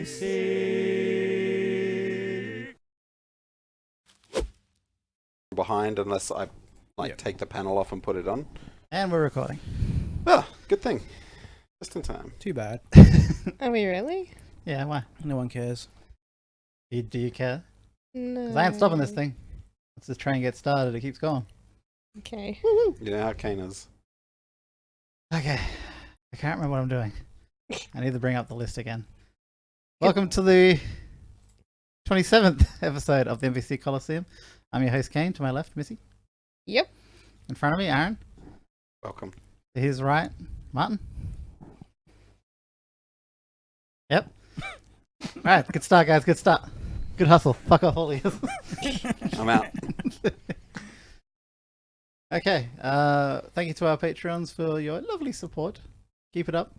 NPC. Behind unless I take the panel off and put it on. And we're recording. Oh, good thing. Just in time. Too bad. Are we really? Yeah, why? No one cares. Do you care? No. Because I ain't stopping this thing. Once this train gets started, it keeps going. Okay. You know how Kane is. Okay. I can't remember what I'm doing. I need to bring up the list again. Welcome to the 27th episode of the NPC Colistseeum. I'm your host, Kane. To my left, Missy. Yep. In front of me, Aaron. Welcome. To his right, Martin. Yep. Alright, good start, guys. Good start. Good hustle. Fuck off, all of you. I'm out. Okay. Thank you to our Patreons for your lovely support. Keep it up.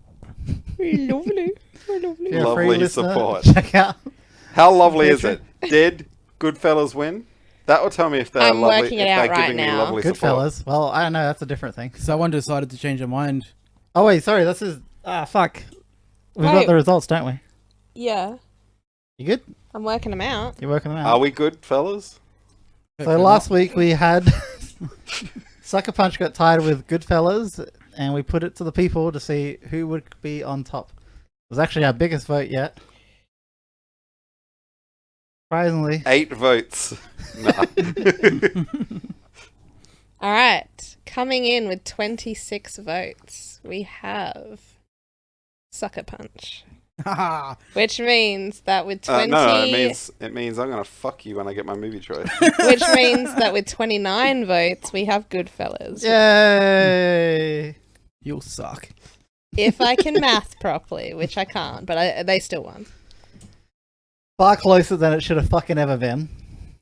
Lovely. If you're a free Lovely listener, support. check out. How lovely is it? Did Goodfellas win? That will tell me if they're I'm lovely. working if it out they're right giving me now. lovely Good support. fellas. Well, I don't know. That's a different thing. Someone decided to change their mind. Oh, wait. Sorry. This is... fuck. We've got Wait. the results, don't we? Yeah. You good? I'm working them out. You're working them out. Are we good, fellas? So last week we had... Sucker Punch got tied with Goodfellas, and we put it to the people to see who would be on top. It was actually our biggest vote yet. Surprisingly. 8 votes. Nah. All right. Coming in with 26 votes, we have Sucker Punch. Which means that with 20... no, it means I'm gonna fuck you when I get my movie choice. Which means that with 29 votes, we have Goodfellas. Yay! You'll suck. If I can math properly, which I can't, but they still won. Far closer than it should have fucking ever been.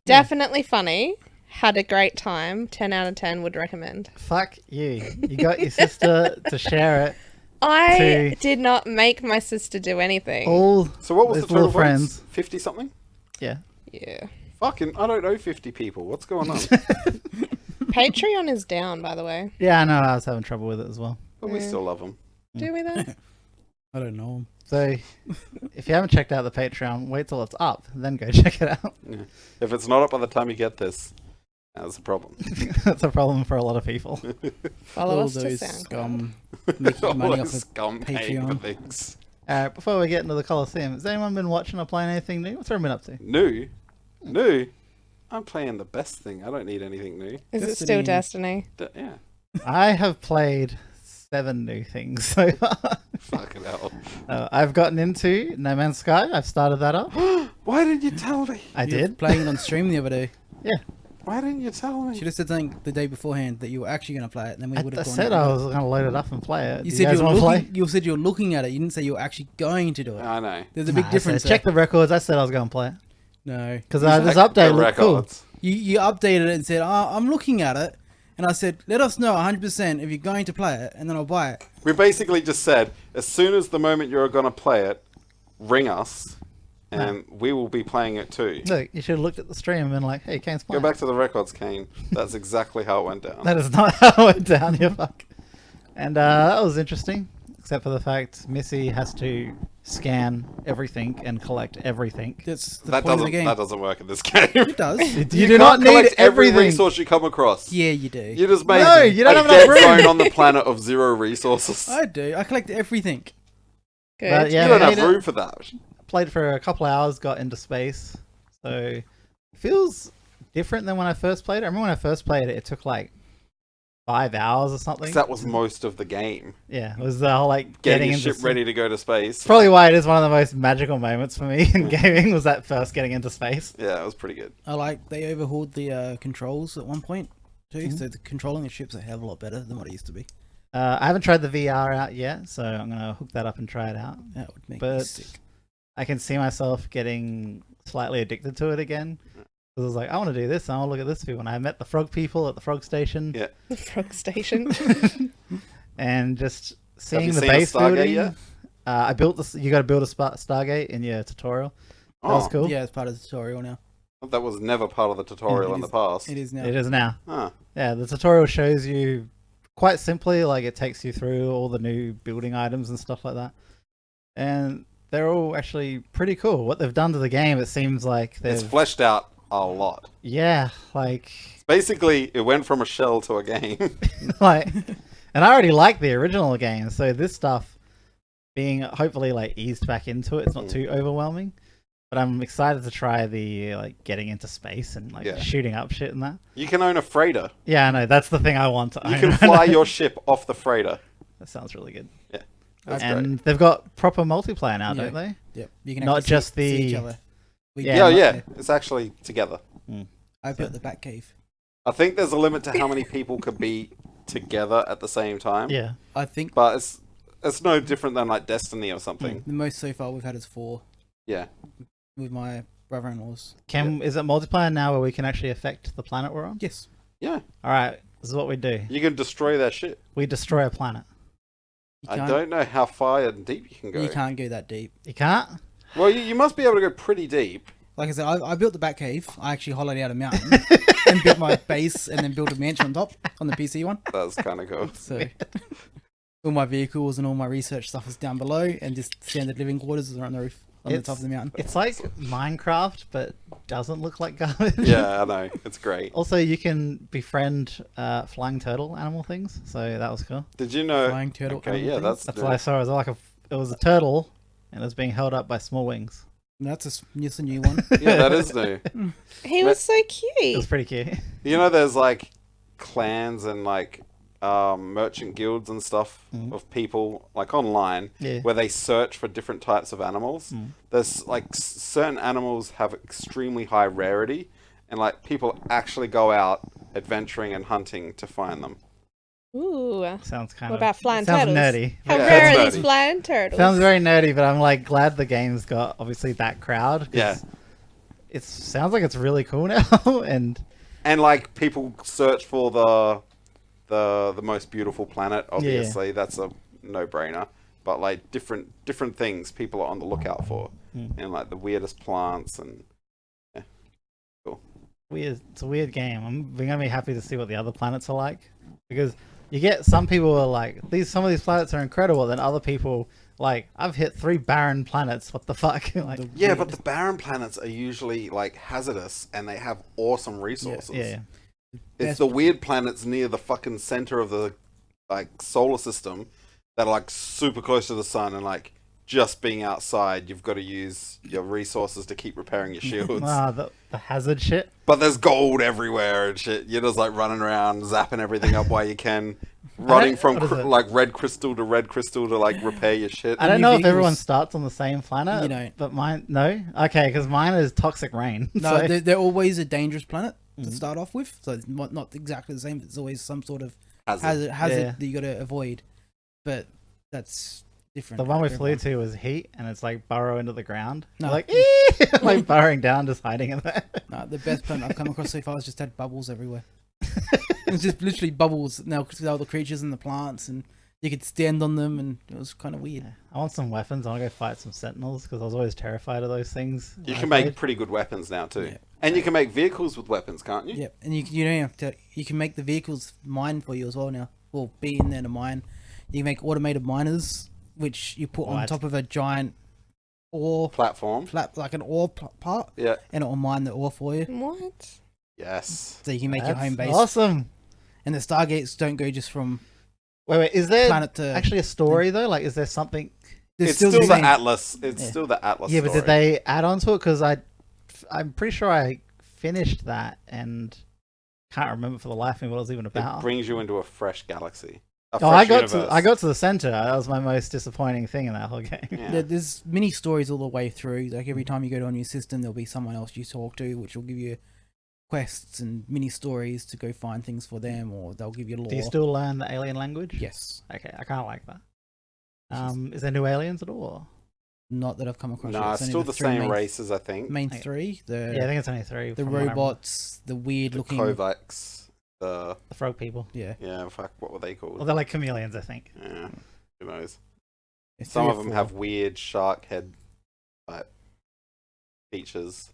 Definitely funny. Had a great time. 10 out of 10 would recommend. Fuck you. You got your sister to share it. I did not make my sister do anything. All So what was those the total little friends. votes? 50 something? Yeah. Yeah. Fucking, I don't know 50 people. What's going on? Patreon is down, by the way. Yeah, I know. I was having trouble with it as well. But we still love them. Do we though? I don't know. So, if you haven't checked out the Patreon, wait till it's up, then go check it out. Yeah. If it's not up by the time you get this, that's a problem. That's a problem for a lot of people. Follow All us to those SoundCloud. scum making All money those off of scum paying for Patreon. things. Alright, before we get into the Colosseum, has anyone been watching or playing anything new? What's everyone been up to? New? I'm playing the best thing. I don't need anything new. Is it still Destiny? Yeah. I have played 7 new things so far. Fucking hell. I've gotten into No Man's Sky. I've started that up. Why didn't you tell me? I You were did. playing it on stream the other day. Yeah. Why didn't you tell me? Should have said something the day beforehand that you were actually going to play it, and then we would I have gone. said I was going to load it up and play it. You Do said guys you were wanna play? looking. You said you were looking at it. You didn't say you were actually going to do it. I know. There's a big Nah, I difference. said, check the records. I said I was going to play it. No. Because Check this the update looked cool. records. You updated it and said, I'm looking at it. And I said, let us know 100% if you're going to play it, and then I'll buy it. We basically just said, as soon as the moment you're going to play it, ring us, and we will be playing it too. Look, you should have looked at the stream and been like, hey, Kane's Go playing. back to the records, Kane. That's exactly how it went down. That is not how it went down, you fuck. And that was interesting, except for the fact Missy has to scan everything and collect everything. That's the That point of the game. doesn't work in this game. It does. You do can't not need collect every everything. resource you come across. Yeah, you do. You just made No, you don't a have dead enough room. zone on the planet of 0 resources. I do. I collect everything. Good. But yeah, you don't I have made it. room for that. Played for a couple hours, got into space. So it feels different than when I first played it. I remember when I first played it, it took like 5 hours or something. 'Cause that was most of the game. Yeah, it was the whole like Getting your into ship ready to go to space. It's probably why it is one of the most magical moments for me in gaming was that first getting into space. Yeah, it was pretty good. I like they overhauled the controls at one point too, so the controlling the ships a hell of a lot better than what it used to be. I haven't tried the VR out yet, so I'm gonna hook that up and try it out. That would make me But sick. I can see myself getting slightly addicted to it again. Because I was like, I want to do this. I want to look at this people. And I met the frog people at the frog station. Yeah. The frog station. And just seeing you the seen a base Stargate building. yet? I built this. You got to build a Stargate in your tutorial. That was cool. Yeah, it's part of the tutorial now. That was never part of the tutorial It in the is- past. It is now. It is now. Huh. Yeah, the tutorial shows you quite simply, like it takes you through all the new building items and stuff like that. And they're all actually pretty cool. What they've done to the game, it seems like It's they've fleshed out a lot. yeah, like Basically, it went from a shell to a game. like, and I already like the original game, so this stuff being hopefully like eased back into it, it's not too overwhelming. But I'm excited to try the like getting into space and like Yeah. shooting up shit and that. You can own a freighter. Yeah, I know that's the thing I want to own. You can fly your ship off the freighter. That sounds really good. Yeah, that's And great. they've got proper multiplayer now, Yeah. don't they? Yep. You can Not actually just see each the- other. Yeah, Yeah, it's actually together. I built the bat cave. I think there's a limit to how many people could be together at the same time. Yeah. I think But it's no different than like Destiny or something. the most so far we've had is 4 Yeah. with my brother-in-laws. Is it multiplayer now where we can actually affect the planet we're on? Yes. Yeah. All right, this is what we do. You can destroy their shit. We destroy a planet. You I can't- don't know how far and deep you can go. You can't go that deep. You can't. Well, you must be able to go pretty deep. Like I said, I built the bat cave. I actually hollowed out a mountain and built my base and then built a mansion on top on the PC one. That's kind of cool. So all my vehicles and all my research stuff is down below, and just standard living quarters are on the roof on the top of the mountain. It's like Minecraft, but doesn't look like garbage. Yeah, I know. It's great. Also, you can befriend flying turtle animal things, so that was cool. Did you know? Flying turtle Okay, animal yeah, things? that's That's what I saw. It was like it was a turtle, and it was being held up by small wings. That's a new one. yeah, that is new. He was so It cute. was pretty cute. You know, there's like clans and like merchant guilds and stuff of people like online Yeah. where they search for different types of animals. There's like certain animals have extremely high rarity, and like people actually go out adventuring and hunting to find them. Ooh. Sounds kind What of about flying sounds turtles? nerdy. How Yeah, rare are it's these nerdy. flying turtles? Sounds very nerdy, but I'm like glad the game's got obviously that crowd. 'cause Yeah. It sounds like it's really cool now, and And like people search for the most beautiful planet. Obviously, that's a no-brainer. But like different things people are on the lookout for, and like the weirdest plants and weird. It's a weird game. We're gonna be happy to see what the other planets are like, because you get some people are like some of these planets are incredible, then other people like I've hit 3 barren planets. What the fuck? Like yeah. But the barren planets are usually like hazardous, and they have awesome resources. yeah. It's the weird planets near the fucking center of the like solar system that are like super close to the sun, and like just being outside, you've got to use your resources to keep repairing your shields. The hazard shit. But there's gold everywhere and shit. You're just like running around, zapping everything up while you can, running from what is it? like red crystal to like repair your shit. I don't Any know if vehicles- everyone starts on the same planet. You don't. But mine, no. Okay, because mine is toxic rain. No, so- they're always a dangerous planet to start off with. So it's not exactly the same. But it's always some sort of hazard Yeah. that you got to avoid. But that's different. the one we for flew everyone. to was heat, and it's like burrow into the ground. No. Like, like burrowing down, just hiding in there. No, the best planet I've come across so far has just had bubbles everywhere. It was just literally bubbles now because all the creatures and the plants, and you could stand on them, and it was kind of weird. I want some weapons. I want to go fight some sentinels because I was always terrified of those things. You when can I make played. pretty good weapons now too, Yeah. and you can make vehicles with weapons, can't you? Yep, and you don't have to. You can make the vehicles mine for you as well now. Well, be in there to mine. You can make automated miners, which you put on What? top of a giant ore Platform. like an ore part, Yeah. and it will mine the ore for you, What? Yes. so you can make your That's home base. Awesome. And the stargates don't go just from Wait. Is there planet to actually a story though? Like, is there something? There's It's still the same. Atlas. It's Yeah. still the Atlas. Yeah, but story. did they add on to it? Because I'm pretty sure I finished that and can't remember for the life of me what it was even It about. brings you into a fresh galaxy. A Oh, I fresh got universe. to the center. That was my most disappointing thing in that whole game. Yeah. There's mini stories all the way through. Like every time you go to a new system, there'll be someone else you talk to, which will give you quests and mini stories to go find things for them, or they'll give you lore. Do you still learn the alien language? Yes, Okay, I kind of like that. Is there new aliens at all? not that I've come across. No, yet. it's only still the three same main, races, I think. Main Okay. 3, Yeah, I think it's only 3. the from what I remember. robots, the weird The looking. Kovacs. The The frog people. Yeah, yeah, fuck, what were they called? Well, they're like chameleons, I think. Yeah, who knows? it's Some 3 of or them 4. have weird shark head type features,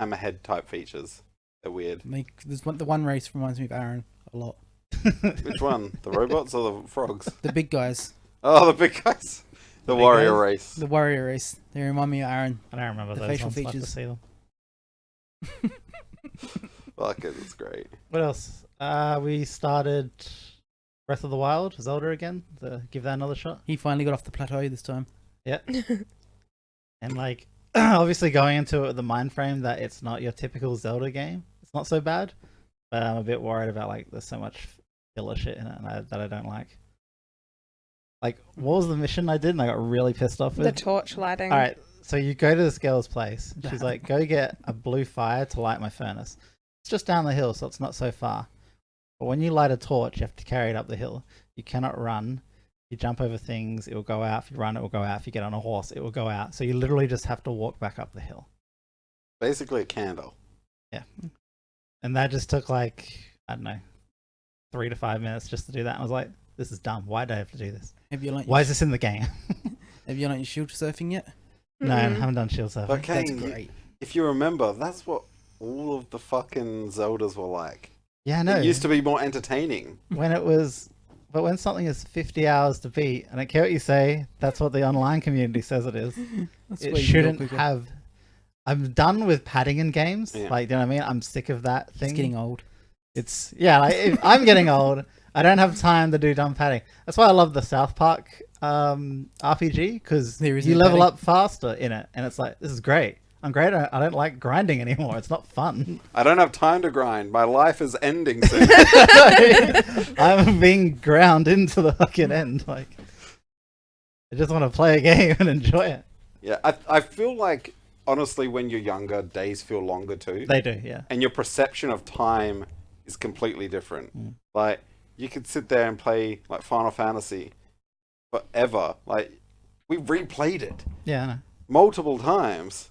hammerhead type features. They're weird. Like the one race reminds me of Aaron a lot. Which one? The robots or the frogs? The big guys. Oh, the big guys. The Big warrior guys? race. The warrior race. They remind me of Aaron. I don't remember The those facial ones. I'll have to features. see them. Fuck it, it's great. What else? We started Breath of the Wild, Zelda again. Give that another shot. He finally got off the plateau this time. Yeah. And like, obviously going into it with the mind frame that it's not your typical Zelda game. It's not so bad, but I'm a bit worried about like there's so much filler shit in it that I don't like. Like, what was the mission I did and I got really pissed off with? The torch lighting. All right, so you go to this girl's place. And she's like, "Go get a blue fire to light my furnace." It's just down the hill, so it's not so far. But when you light a torch, you have to carry it up the hill. You cannot run. You jump over things, it will go out. If you run, it will go out. If you get on a horse, it will go out. So you literally just have to walk back up the hill. Basically a candle. Yeah. And that just took like, I don't know, 3 to 5 minutes just to do that. And I was like, this is dumb. Why do I have to do this? Have you learnt Why is this in the game? Have you learnt your shield surfing yet? No, I Mm-mm. haven't done shield surfing. But That's Kane, great. if you remember, that's what all of the fucking Zeldas were like. Yeah, I know. It used to be more entertaining. When it was, but when something is 50 hours to beat, I don't care what you say, that's what the online community says it is. That's It where you go shouldn't quicker. have. I'm done with padding in games. Yeah. Like, you know what I mean? I'm sick of that thing. It's getting old. It's yeah. Like, if I'm getting old. I don't have time to do dumb padding. That's why I love the South Park RPG because There is you no level padding. up faster in it, and it's like this is great. I'm great. I don't like grinding anymore. It's not fun. I don't have time to grind. My life is ending soon. I'm being ground into the fucking end. Like, I just want to play a game and enjoy it. Yeah, I feel like, honestly, when you're younger, days feel longer too. They do, yeah. And your perception of time is completely different. Mm. Like, you could sit there and play, like, Final Fantasy forever. Like, we replayed it Yeah, I know. multiple times.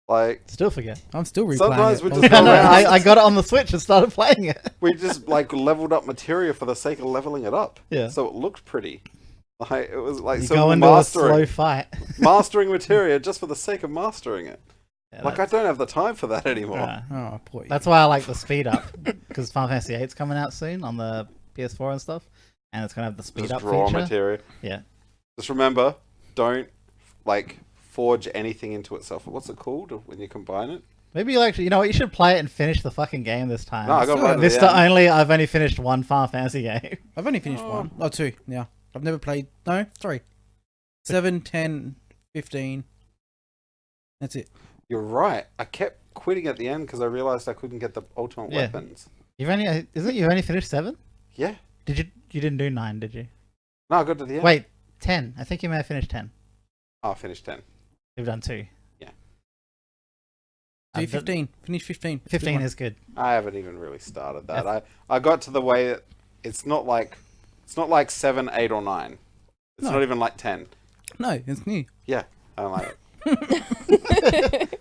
Like, Still forget. I'm still replaying Sometimes it. we on just the I, know, go around. I got it on the Switch and started playing it. we just, like, leveled up materia for the sake of leveling it up. Yeah. So it looked pretty. Like, it was, like, You so go into a slow mastering, fight. mastering materia just for the sake of mastering it. Yeah, Like, I don't have the time for that anymore. yeah. Oh, poor you. That's why I like the speed up because Final Fantasy 8's coming out soon on the PS4 and stuff, and it's gonna have the speed Just up draw feature. materia. Yeah, Just remember, don't, like, forge anything into itself. What's it called when you combine it? maybe you actually, you know what? You should play it and finish the fucking game this time. No, I got still right to this the the end. only I've only finished one Final Fantasy game. I've only finished one. Oh, two. Yeah. I've never played. No, sorry. 7, 10, 15. That's it. You're right. I kept quitting at the end because I realized I couldn't get the ultimate Yeah. weapons. You've only isn't it you only finished 7? Yeah. Did you? You didn't do 9, did you? No, I got to the end. Wait, 10. I think you may have finished 10. Oh, I finished 10. You've done 2. Yeah. Do I've done- 15. Finish 15. It's a good 15 one. is good. I haven't even really started that. I got to the way that it's not like 7, 8, or 9. It's No. not even like 10. No, it's new. Yeah, I don't like it.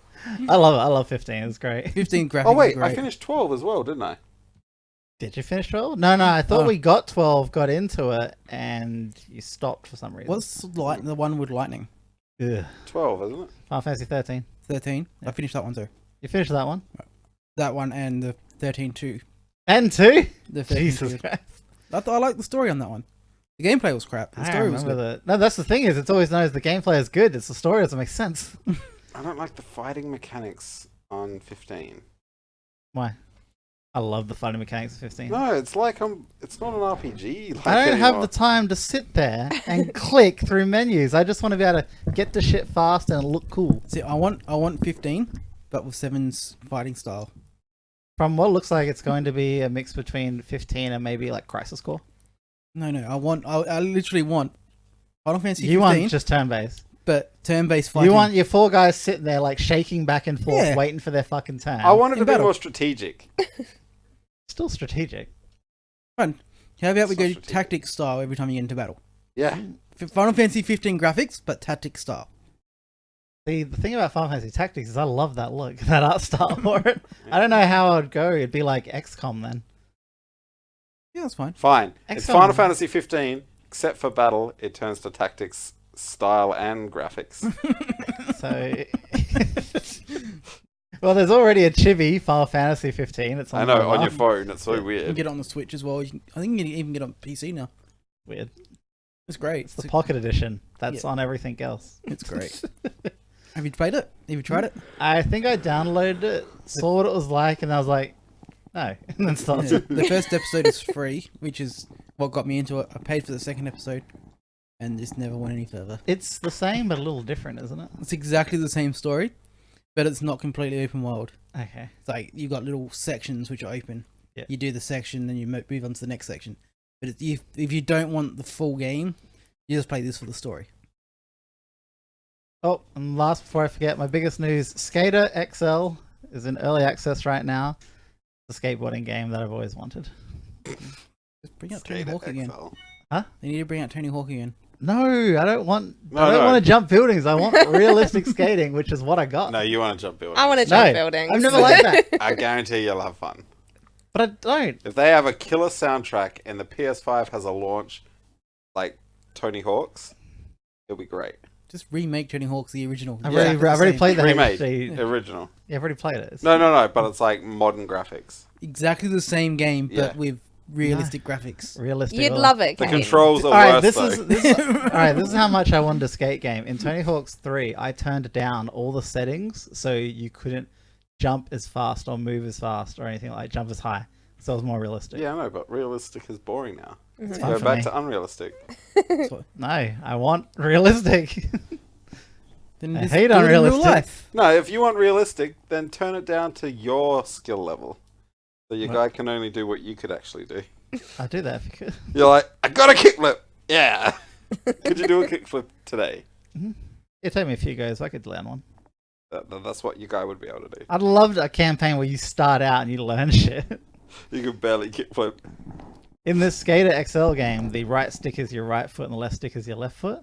I love it. I love 15. It's great. 15 graphics. Oh wait, are great. I finished 12 as well, didn't I? Did you finish 12? No, I thought Oh. we got 12, got into it, and you stopped for some reason. What's the one with lightning? Ugh. 12, isn't it? Final Fantasy 13. 13. Yeah. I finished that one too. You finished that one? That one and the 13 too. And 2? The 13 Jesus too. Christ. I like the story on that one. The gameplay was crap. The I story was remember good. that. No, that's the thing is, it's always known as the gameplay is good. It's the story doesn't make sense. I don't like the fighting mechanics on 15. Why? I love the fighting mechanics of 15. No, it's like it's not an RPG. Like I don't have anymore. the time to sit there and click through menus. I just want to be able to get the shit fast and look cool. See, I want 15, but with 7's fighting style. From what looks like it's going to be a mix between 15 and maybe like Crisis Core. No, I literally want Final Fantasy 15, You want just turn-based. but turn-based fighting. You want your 4 guys sitting there like shaking back and forth, Yeah. waiting for their fucking turn. I wanted in to be battle. more strategic. Still strategic. Fun. How about we It's go not strategic. tactics style every time you get into battle? Yeah. Final Fantasy 15 graphics, but tactics style. See, the thing about Final Fantasy Tactics is I love that look, that art style for it. I don't know how I'd go. It'd be like XCOM then. Yeah, that's fine. Fine. It's XCOM. Final Fantasy 15, except for battle, it turns to tactics, style, and graphics. So, well, there's already a chibi Final Fantasy 15. It's on I know, mobile. on your phone, it's so You can weird. get it on the Switch as well. I think you can even get it on PC now. Weird. It's great. It's the pocket edition. That's Yeah. on everything else. It's great. Have you played it? Have you tried it? I think I downloaded it, saw what it was like, and I was like, no, and then stopped. Yeah. The first episode is free, which is what got me into it. I paid for the second episode, and just never went any further. It's the same, but a little different, isn't it? It's exactly the same story, but it's not completely open world. Okay. It's like you've got little sections which are open. Yeah. You do the section, then you move on to the next section. But if you don't want the full game, you just play this for the story. Oh, and last before I forget, my biggest news: Skater XL is in early access right now. The skateboarding game that I've always wanted. Just bring out Tony Skater Hawk again. XL. They need to bring out Tony Hawk again. No, I don't want. No, I don't no. want to jump buildings. I want realistic skating, which is what I got. No, you want to jump buildings. I want to No, jump buildings. I've never liked that, I guarantee you'll have fun. but I don't. If they have a killer soundtrack and the PS5 has a launch like Tony Hawk's, it'll be great. Just remake Tony Hawk's the original. I've Exactly the already same. played the Remade. HD. Original. Yeah, I've already played it. It's- No, but it's like modern graphics. Exactly the same game, but Yeah. with realistic graphics. Realistic. You'd all- love it, The Kate. controls are All right, worse this though. is all right. This is how much I wanted a skate game. In Tony Hawk's 3, I turned down all the settings so you couldn't jump as fast or move as fast or anything like jump as high. So it was more realistic. Yeah, I know, but realistic is boring now. Mhm. fun Go for back me. to unrealistic. So, No, I want realistic. then I just hate do it in real unrealistic. life. No, if you want realistic, then turn it down to your skill level. So your What? guy can only do what you could actually do. I'll do that if you could. You're like, I got a kickflip! Yeah! Could you do a kickflip today? It took me a few goes. I could land one. That's what your guy would be able to do. I'd love a campaign where you start out and you learn shit. You could barely kickflip. In this Skater XL game, the right stick is your right foot and the left stick is your left foot.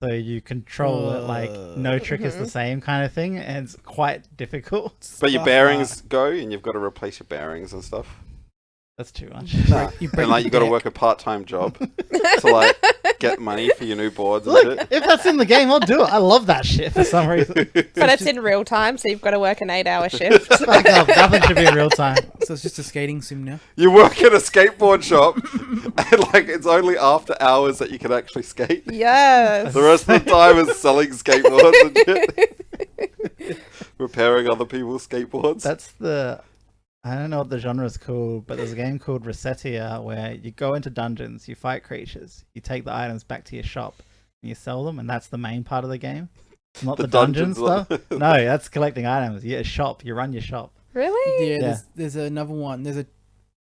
So you control it like no trick is the same kind of thing, and it's quite difficult. But your Stuff bearings go, and you've got to replace your bearings and stuff. That's too much. Nah. You break And like the you got to deck. work a part-time job to like get money for your new boards and Look, shit. if that's in the game, I'll do it. I love that shit for some reason. But it's in real time, so you've got to work an 8-hour shift. Fuck off, nothing should be in real time. So it's just a skating sim now. You work at a skateboard shop, and like it's only after hours that you can actually skate. Yes. The rest of the time is selling skateboards and shit. Repairing other people's skateboards. That's the... I don't know what the genre is called, but there's a game called Resetia where you go into dungeons, you fight creatures, you take the items back to your shop, and you sell them, and that's the main part of the game. It's not the dungeon dungeons stuff. No, that's collecting items. You get a shop, you run your shop. Really? Yeah, Yeah. there's another one. There's a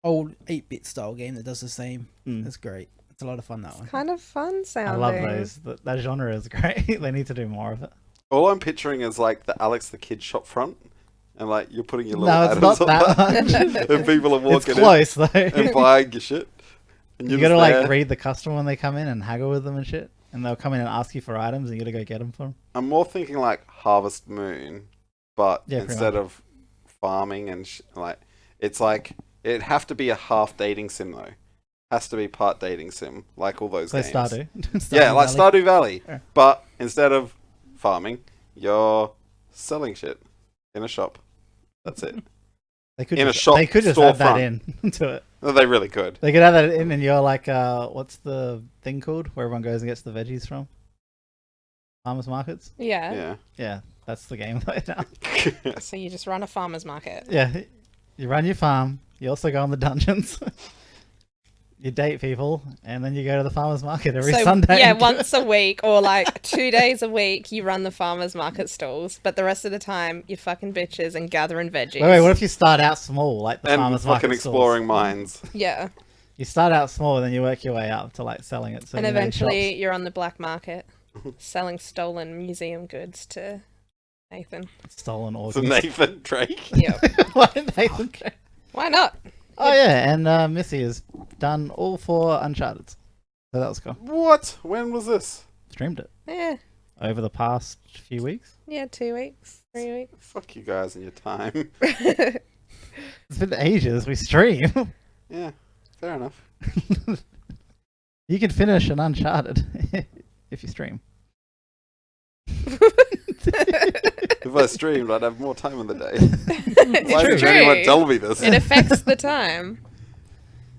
old 8-bit style game that does the same. Mm. That's great. It's a lot of fun, that one. Kind of fun I sounding. love those. That genre is great. They need to do more of it. All I'm picturing is like the Alex the Kid shop front, and like you're putting your little No, it's items not on that much. and people are It's walking close, though. in and buying your shit. And You you're gotta just like there. read the customer when they come in and haggle with them and shit. And they'll come in and ask you for items and you gotta go get them for them. I'm more thinking like Harvest Moon, but Yeah, pretty instead much. of farming and like it's like it'd have to be a half dating sim though. Has to be part dating sim, like all those So games. Stardew. Yeah, like Valley. Stardew Valley. Yeah. But instead of farming, you're selling shit in a shop. That's it. They could in a just, shop they could just add that storefront. in to it. No, they really could. They could add that in and you're like, what's the thing called where everyone goes and gets the veggies from? Farmers markets? Yeah. Yeah. Yeah, that's the game right now. So you just run a farmer's market. Yeah, you run your farm, you also go on the dungeons. You date people, and then you go to the farmer's market every So, Sunday. yeah, once a week or like 2 days a week, you run the farmer's market stalls. But the rest of the time, you're fucking bitches and gathering veggies. Wait, what if you start out small, like the and farmer's fucking market stalls? exploring mines. Yeah. You start out small, and then you work your way up to like selling it. So And you know, eventually, shops. you're on the black market selling stolen museum goods to Nathan. Stolen So organs. Nathan Drake. Yep. Why did Nathan go? Why not? Oh yeah, and Missy has done all 4 Uncharted. So that was cool. What? When was this? Streamed it Yeah. over the past few weeks. Yeah, 2 weeks, 3 weeks. Fuck you guys and your time. It's been ages. We stream. Yeah, fair enough. You can finish an Uncharted if you stream. If I streamed, I'd have more time in the day. It's Why didn't true. anyone tell me this? It affects the time.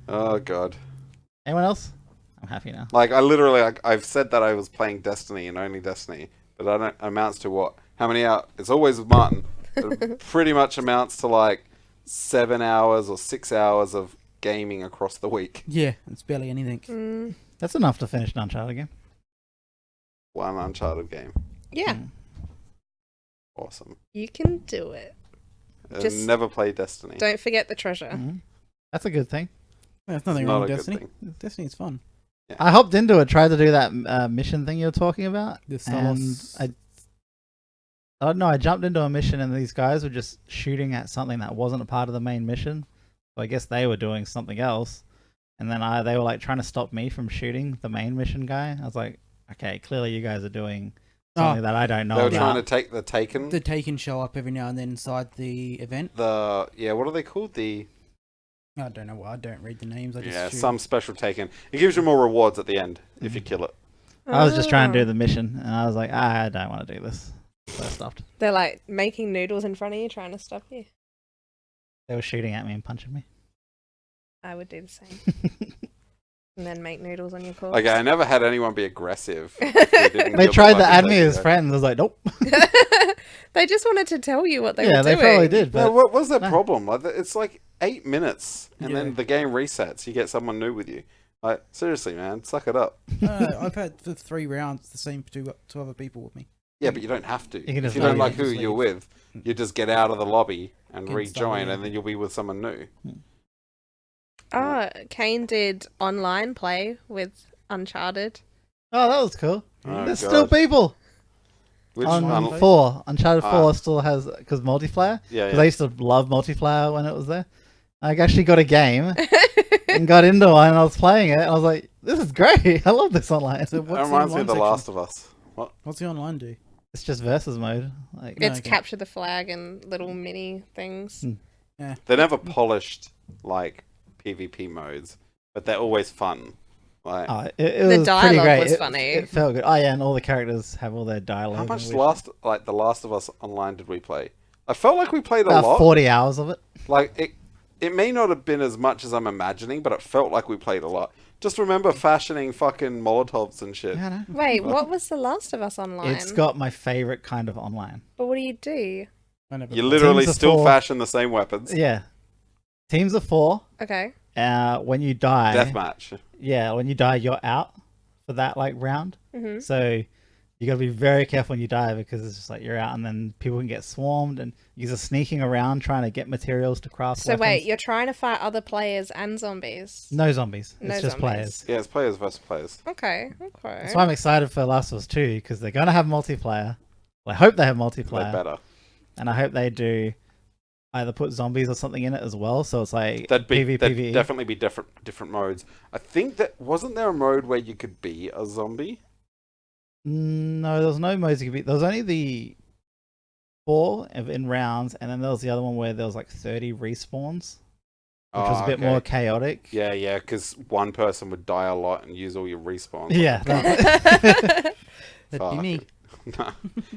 Oh god. Anyone else? I'm happy now. Like, I literally, like, I've said that I was playing Destiny and only Destiny, but I don't amounts to what? How many hours? It's always with Martin. It pretty much amounts to like 7 hours or 6 hours of gaming across the week. Yeah, it's barely anything. Mm, That's enough to finish an Uncharted game. One Uncharted game. yeah, Mm. Awesome. you can do it. Just Never play Destiny. Don't forget the treasure. Mhm. That's a good thing. There's nothing It's wrong not with a good Destiny. thing. Destiny's fun. I hopped into it, tried to do that mission thing you were talking about, The and Solos. I don't know. I jumped into a mission, and these guys were just shooting at something that wasn't a part of the main mission. So I guess they were doing something else, and then they were like trying to stop me from shooting the main mission guy. I was like, okay, clearly you guys are doing something that I don't know They were about. trying to take the Taken. The Taken show up every now and then inside the event. What are they called? I don't know. I don't read the names. I just shoot. Some special Taken. It gives you more rewards at the end if you kill it. I was just trying to do Oh. the mission, and I was like, I don't want to do this. So I stopped. They're like making noodles in front of you, trying to stop you. They were shooting at me and punching me. I would do the same. And then make noodles on your corpse. Okay, I never had anyone be aggressive. If they didn't They kill the tried to fucking add me Taken as guy. friends. I was like, nope. They just wanted to tell you what they Yeah, were they doing. probably did. No, But what was their no. problem? Like, it's like 8 minutes, and Yeah. then the game resets. You get someone new with you. Like, seriously, man, suck it up. I've had for 3 rounds the same two other people with me. Yeah, but you don't have to. You can If just you don't leave. like Just who you're leave. with, you just get out of the lobby and Get rejoin, started. and then you'll be with someone new. Kane did online play with Uncharted. oh, that was cool. Oh, There's God. still people. Which on one? 4. Uncharted 4 Ah. still has, because multiplayer. Yeah, Because I used to love multiplayer when it was there. I actually got a game and got into one, and I was playing it, and I was like, this is great. I love this online. So That what's reminds me of The online Last section? of Us. What? What's the online do? It's just versus mode. Like, Yeah. It's okay. capture the flag and little mini things. They never polished like PvP modes, but they're always fun. Like, oh, it The was pretty dialogue great. was It- funny. It felt good. Oh yeah, and all the characters have all their dialogue. how and much we- The Last of Us online did we play? I felt like we played a About lot. 40 hours of it. Like it may not have been as much as I'm imagining, but it felt like we played a lot. Just remember fashioning fucking Molotovs and shit. Yeah, I know. Wait, what was The Last of Us online? It's got my favorite kind of online. But what do you do? I never You played. literally Teams of still 4. fashion the same weapons. Yeah. Teams of 4. Okay. When you die, Deathmatch. yeah, when you die, you're out for that like round. hmm So you got to be very careful when you die, because it's just like you're out, and then people can get swarmed, and you're sneaking around trying to get materials to craft. So weapons. wait, you're trying to fight other players and zombies? No zombies. No It's just zombies. players. Yeah, it's players versus players. Okay. That's why I'm excited for Last of Us 2, because they're gonna have multiplayer. Well, I hope they have They're multiplayer, better. and I hope they do either put zombies or something in it as well. So it's like That'd PvPvE. definitely be different modes. I think that wasn't there a mode where you could be a zombie? No, there was no modes you could be. There was only the 4 in rounds, and then there was the other one where there was like 30 respawns, which was a bit more chaotic. Yeah, because one person would die a lot and use all your respawns. Yeah. That'd be me.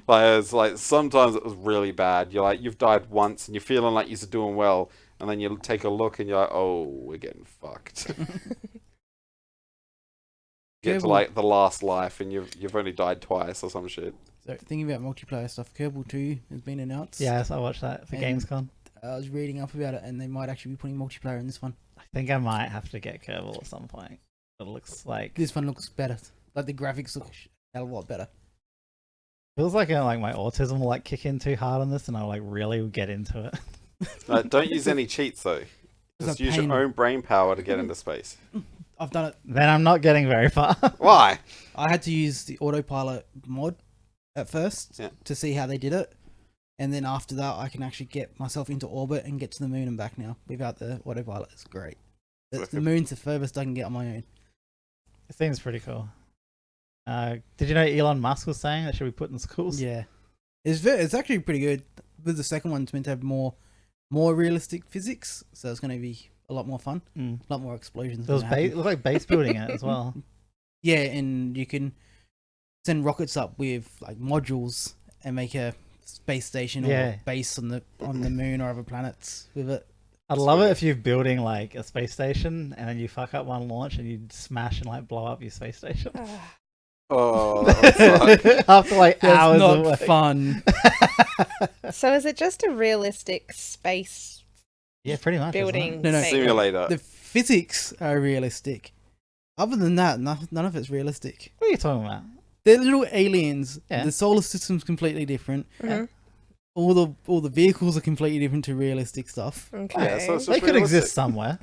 Like, it's like sometimes it was really bad. You're like, you've died once and you're feeling like you're doing well, and then you take a look and you're like, oh, we're getting fucked. Get Yeah, to well- like the last life and you've only died twice or some shit. So thinking about multiplayer stuff, Kerbal 2 has been announced. Yes, I watched that for And- Gamescom. I was reading up about it, and they might actually be putting multiplayer in this one. I think I might have to get Kerbal at some point. It looks like This one looks better. Like the graphics look a lot better. feels like my autism will like kick in too hard on this, and I'll like really get into it. Don't use any cheats though. It's Just a use your pain. own brain power to get into space. I've done it. Then I'm not getting very far. Why? I had to use the autopilot mod at first Yeah. to see how they did it. And then after that, I can actually get myself into orbit and get to the moon and back now without the autopilot. It's great. The moon's the furthest I can get on my own. It seems pretty cool. Did you know Elon Musk was saying that should be put in schools? Yeah, it's actually pretty good. With the second one, it's meant to have more realistic physics, so it's going to be a lot more fun. Mm. A lot more explosions. There was gonna happen. it looked like base building it as well. Yeah, and you can send rockets up with like modules and make a space station or Yeah. base on the moon or other planets with it. I'd love it if you're building like a space station and then you fuck up one launch and you smash and like blow up your space station. Oh, that would suck. After like That's hours not of work. fun. So is it just a realistic space Yeah, pretty much. isn't it? building No, no. thing? Simulator. The physics are realistic. Other than that, none of it's realistic. What are you talking about? They're little aliens. Yeah. The solar system's completely different. Mhm. All the vehicles are completely different to realistic stuff. Okay. Yeah, so it's They just could realistic. exist somewhere.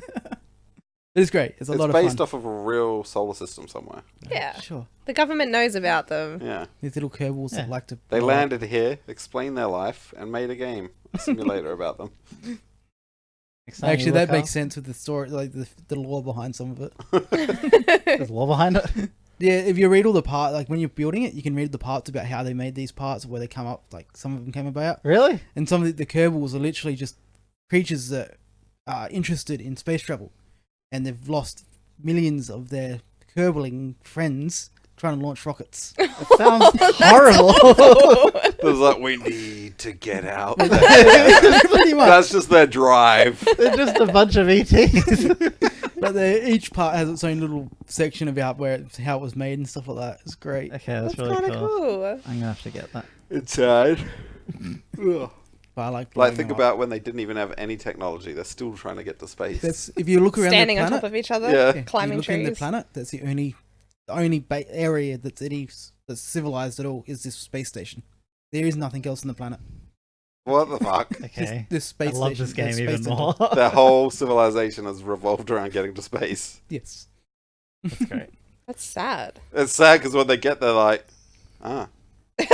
It's great. It's a lot It's of based fun. off of a real solar system somewhere. Yeah. Sure. The government knows about them. Yeah. These little Kerbals Yeah. that like to. They blow up. landed here, explained their life, and made a game, a simulator about them. Actually, that makes sense with the story, like the lore behind some of it. There's lore behind it. Yeah, if you read all the parts, like when you're building it, you can read the parts about how they made these parts, where they come up, like some of them came about. Really? And some of the Kerbals are literally just creatures that are interested in space travel. And they've lost millions of their Kerbeling friends trying to launch rockets. It sounds horrible. It was like, we need to get out. Pretty much. That's just their drive. They're just a bunch of ETs. But each part has its own little section about how it was made and stuff like that. It's great. Okay, that's, That's really kind of cool. cool. I'm gonna have to get that. It's sad. But I like Like, think about when they didn't even have any technology. They're still trying to get to space. That's if you look around Standing the on planet, top of each other, Yeah. climbing if you look in the trees. planet, that's the only area that's that's civilized at all is this space station. There is nothing else on the planet. What the fuck? Okay. This space I love station. this game this even space center. more. Their whole civilization has revolved around getting to space. Yes. That's great. That's sad. It's sad because when they get there, like, and the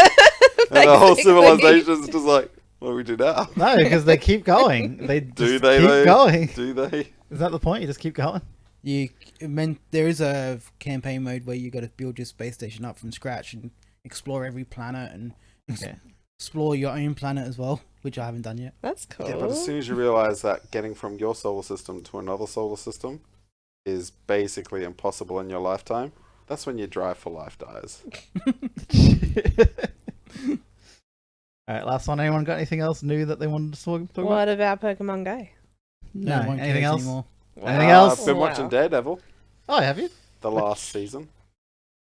whole Basically. civilization's just like, what do we do now? No, because they keep going. They Do just they, keep though? going. Do they? Is that the point? You just keep going. There is a campaign mode where you got to build your space station up from scratch and explore every planet and Okay. explore your own planet as well, which I haven't done yet. That's cool. Yeah, but as soon as you realize that getting from your solar system to another solar system is basically impossible in your lifetime, that's when your drive for life dies. All right, last one. Anyone got anything else new that they wanted to talk about? What about Pokemon Go? No. one cares Anything else? anymore. Anything else? I've been Wow. watching Daredevil, Oh, have you? the last season.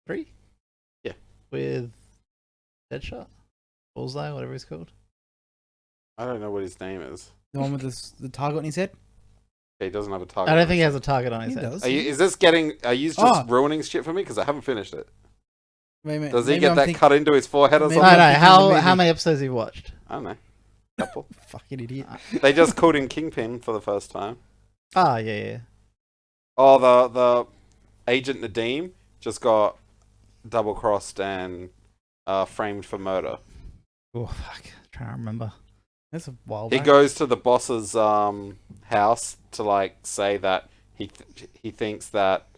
3? Yeah. With Deadshot? Bullseye, whatever he's called. I don't know what his name is. The one with the target on his head? He doesn't have a target. I don't on think he his has a target on his He head. does. Are you just Ah. ruining shit for me? Because I haven't finished it. Maybe, Does he maybe get I'm that think- cut into his forehead or Maybe No, something? no. I'm thinking of the How movie. many episodes have you watched? I don't know. Couple. Fucking idiot. They just called him Kingpin for the first time. Ah, yeah. Oh, the Agent Nadeem just got double crossed and framed for murder. Oh, fuck. I'm trying to remember. That's a wild. He goes to the boss's house to like say that he thinks that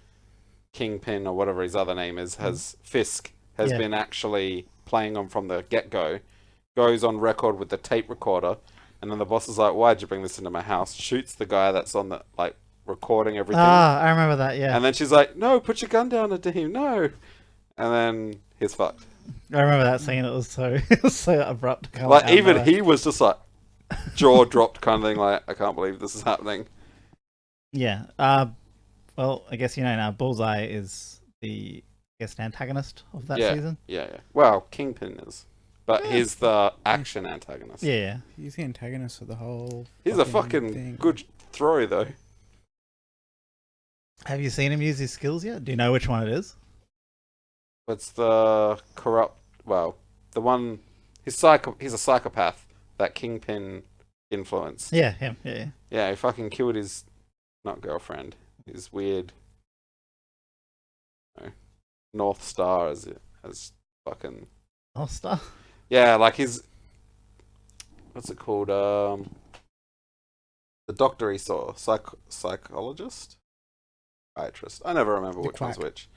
Kingpin or whatever his other name is Fisk has Yeah. been actually playing him from the get go. Goes on record with the tape recorder, and then the boss is like, "Why'd you bring this into my house?" Shoots the guy that's on the like recording everything. Ah, I remember that, yeah. And then she's like, "No, put your gun down, Nadeem, no." And then he's fucked. I remember that scene. It was so abrupt. Kinda Like out of even nowhere. he was just like jaw dropped kind of thing. Like, I can't believe this is happening. Yeah. Well, I guess you know now. Bullseye is the antagonist of that season. Yeah. Well, Kingpin is, but he's the action antagonist. Yeah. He's the antagonist for the whole. He's a fucking thing. good throw though. Have you seen him use his skills yet? Do you know which one it is? It's the corrupt. Well, the one. He's a psychopath. That Kingpin influenced. Yeah, him. Yeah. Yeah, he fucking killed his not girlfriend. His weird North Star as fucking Oh, star. yeah, like his what's it called? The doctor he saw, psychologist, psychiatrist. I never remember The which one's quack. which.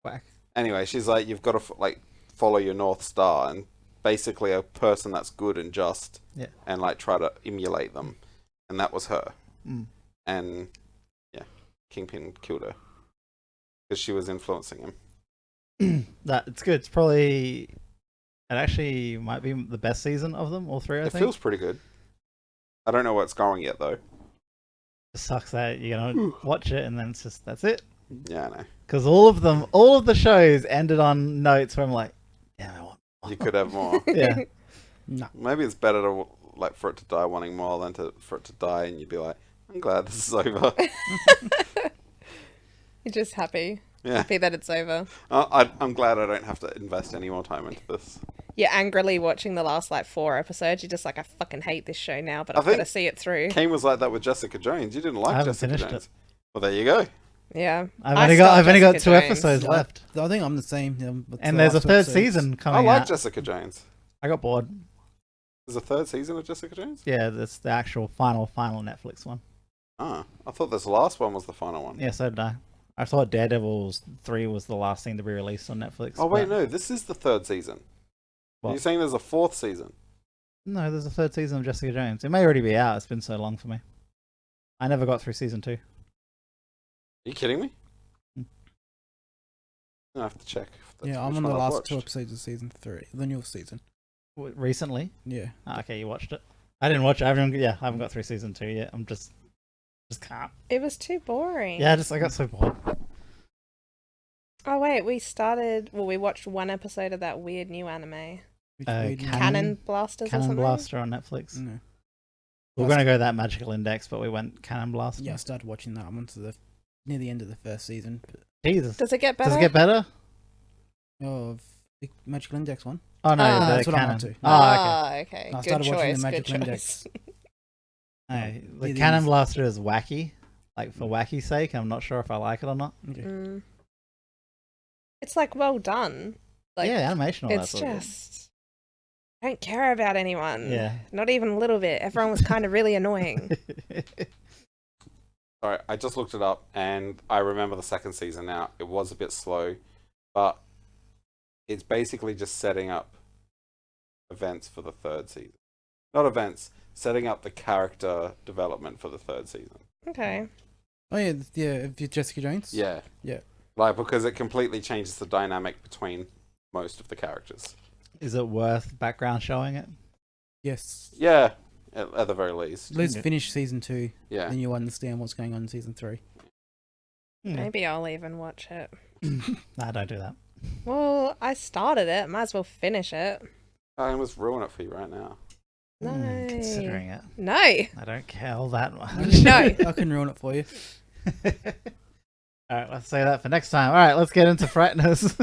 Quack. Anyway, she's like, you've got to like follow your North Star, and basically a person that's good and just, Yeah. and like try to emulate them, and that was her. Mm. And yeah, Kingpin killed her because she was influencing him. That it's good. It's probably. It actually might be the best season of them, all three. I It think. feels pretty good. I don't know where it's going yet though. It sucks that you're gonna watch it and then it's just that's it. Yeah, I know. Because all of the shows ended on notes where I'm like, yeah, I want more. You could have more. Yeah. No. Maybe it's better to like for it to die wanting more than for it to die and you'd be like, I'm glad this is over. You're just happy. Yeah. Happy that it's over. I'm glad I don't have to invest any more time into this. You're angrily watching the last 4 episodes. You're just like, I fucking hate this show now, but I've got to see it through. Kane was like that with Jessica Jones. You didn't I like haven't Jessica finished Jones. it. Well, there you go. Yeah. I've only got Jessica 2 Jones. episodes left. I think I'm the same. And there's a 3rd season I coming like out. Jessica Jones. I got bored. There's a 3rd season of Jessica Jones? Yeah, that's the actual final Netflix one. Ah, I thought this last one was the final one. Yeah, so did I. I thought Daredevil 3 was the last thing to be released on Netflix. Oh, wait, but- no. This is the 3rd season. What? You're saying there's a 4th season? No, there's a 3rd season of Jessica Jones. It may already be out. It's been so long for me. I never got through season 2. Are you kidding me? Hmm. I have to check. Yeah, I'm which on the one I've last watched. 2 episodes of season 3, the new season. Recently? Yeah. Ah, okay, you watched it. I didn't watch it. I haven't got through season 2 yet. I'm just can't. It was too boring. Yeah, I got so bored. Oh, wait. We watched 1 episode of that weird new anime. Which Cannon- Cannon Blasters or Cannon something? Blaster on Netflix. No. We were going to go that Magical Index, but we went Cannon Blaster. Yeah, I started watching that. I'm near the end of the 1st season. Jesus. Does it get better? Does it get better? Of the Magical Index one. Oh, no, Ah. the That's what I'm Cannon. up to. Oh, okay. Okay. I Good started watching the choice. Good Magical choice. Index. No, the It Cannon is. Blaster is wacky. Like, for wacky's sake. I'm not sure if I like it or not. Okay. Mm. It's well done. Yeah, animation, all It's that sort of just. I don't care about anyone. Yeah. Not even a little bit. Everyone was kind of really annoying. Sorry, I just looked it up and I remember the 2nd season now. It was a bit slow, but it's basically just setting up events for the 3rd season. Not events, setting up the character development for the 3rd season. Okay. Oh yeah, if you're Jessica Jones. Yeah. Yeah. Because it completely changes the dynamic between most of the characters. Is it worth background showing it? Yes. Yeah, at the very least. Let's Yeah. finish season 2, Yeah. then you'll understand what's going on in season 3. Maybe I'll even watch it. Nah, don't do that. Well, I started it. Might as well finish it. I almost ruin it for you right now. No. Considering it. No. I don't care all that much. No. I can ruin it for you. Alright, let's say that for next time. Alright, let's get into Frighteners.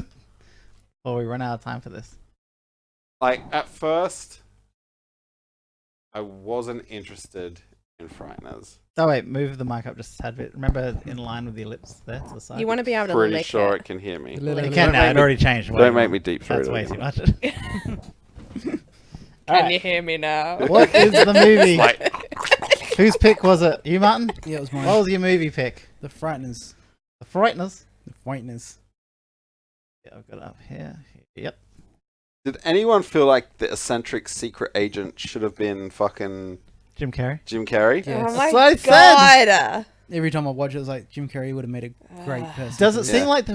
Before we run out of time for this. At first, I wasn't interested in Frighteners. Oh wait, move the mic up just a tad bit. Remember in line with the ellipse there to the side? You want to be able to Pretty lick sure it. it can hear me. You can now, it already changed. Don't make me deep throat That's way it too again. much. Can you hear me now? What is the movie? Like, Whose pick was it? You, Martin? Yeah, it was mine. What was your movie pick? The Frighteners. The Frighteners? The Frighteners. Yeah, I've got it up here. Yep. did anyone feel like the eccentric secret agent should have been fucking Jim Carrey? Jim Carrey? Yeah. Oh my So I said. god. Every time I watch it, it's like Jim Carrey would have made a great person. Does it Yeah. seem like they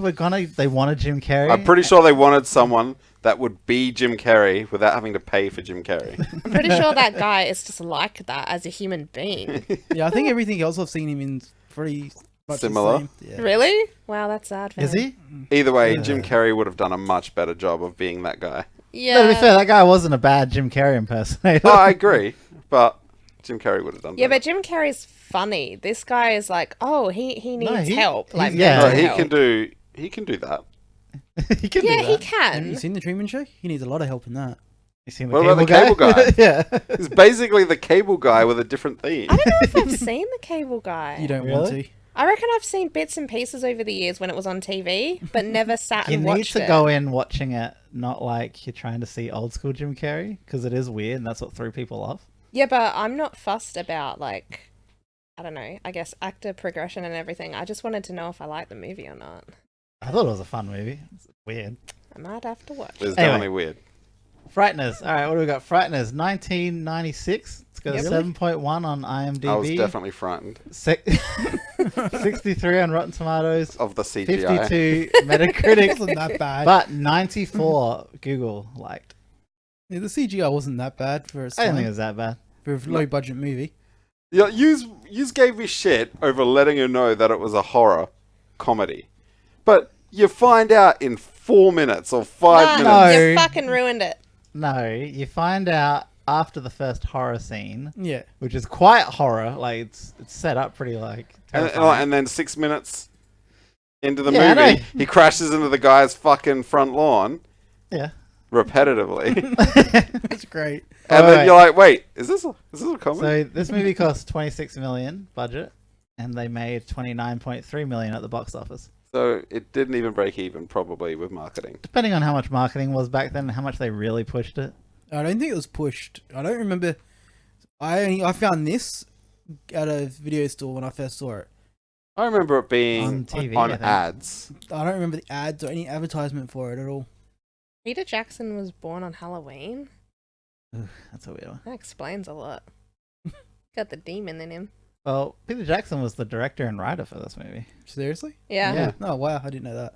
wanted Jim Carrey? I'm pretty sure they wanted someone that would be Jim Carrey without having to pay for Jim Carrey. I'm pretty sure that guy is just like that as a human being. Yeah, I think everything else I've seen him in is pretty much Similar. The same. Yeah. Really? Wow, that's sad for Is him. he? Either way, Yeah. Jim Carrey would have done a much better job of being that guy. Yeah. No, to be fair, that guy wasn't a bad Jim Carrey impersonator. Oh, I agree, but Jim Carrey would have done Yeah, better. but Jim Carrey's funny. This guy is like, oh, he needs help. Like, yeah. No, mental he help. can do that. he can Yeah, do he that. Have you can. seen the Truman Show? He needs a lot of help in that. You seen What about the cable guy? yeah. He's basically the cable guy with a different theme. I don't know if I've seen the cable guy. You don't want Really? to. I reckon I've seen bits and pieces over the years when it was on TV, but never sat You and need watched to it. go in watching it, not like you're trying to see old school Jim Carrey, because it is weird, and that's what threw people off. Yeah, but I'm not fussed about, like, I don't know, I guess actor progression and everything. I just wanted to know if I liked the movie or not. I thought it was a fun movie. It's weird. I might have to watch It's it. Anyway. definitely weird. Frighteners. All right, what do we got? Frighteners, 1996. It's got a Yep. 7.1 on IMDb. I was definitely frightened 63 on Rotten Tomatoes. of the CGI. 52 Metacritic. It wasn't that bad. But 94 Google liked. Yeah, the CGI wasn't that bad for a I don't think it time, was that bad. for a low budget movie. Yeah, you gave me shit over letting her know that it was a horror comedy, but you find out in 4 minutes or 5 No, minutes. you fucking ruined it. No, you find out after the first horror scene, Yeah. which is quite horror. Like it's set up pretty like terrifying. And then 6 minutes into the Yeah, I movie, know. he crashes into the guy's fucking front lawn Yeah. repetitively, That's great. and Alright. then you're like, "Wait, is this a comedy?" So this movie cost 26 million budget, and they made 29.3 million at the box office. So it didn't even break even, probably, with marketing. Depending on how much marketing was back then and how much they really pushed it. I don't think it was pushed. I don't remember. I found this at a video store when I first saw it. I remember it being On TV, on I think. ads. I don't remember the ads or any advertisement for it at all. Peter Jackson was born on Halloween. That's a weird one. That explains a lot. Got the demon in him. Well, Peter Jackson was the director and writer for this movie. Seriously? Yeah. Yeah. Oh wow, I didn't know that.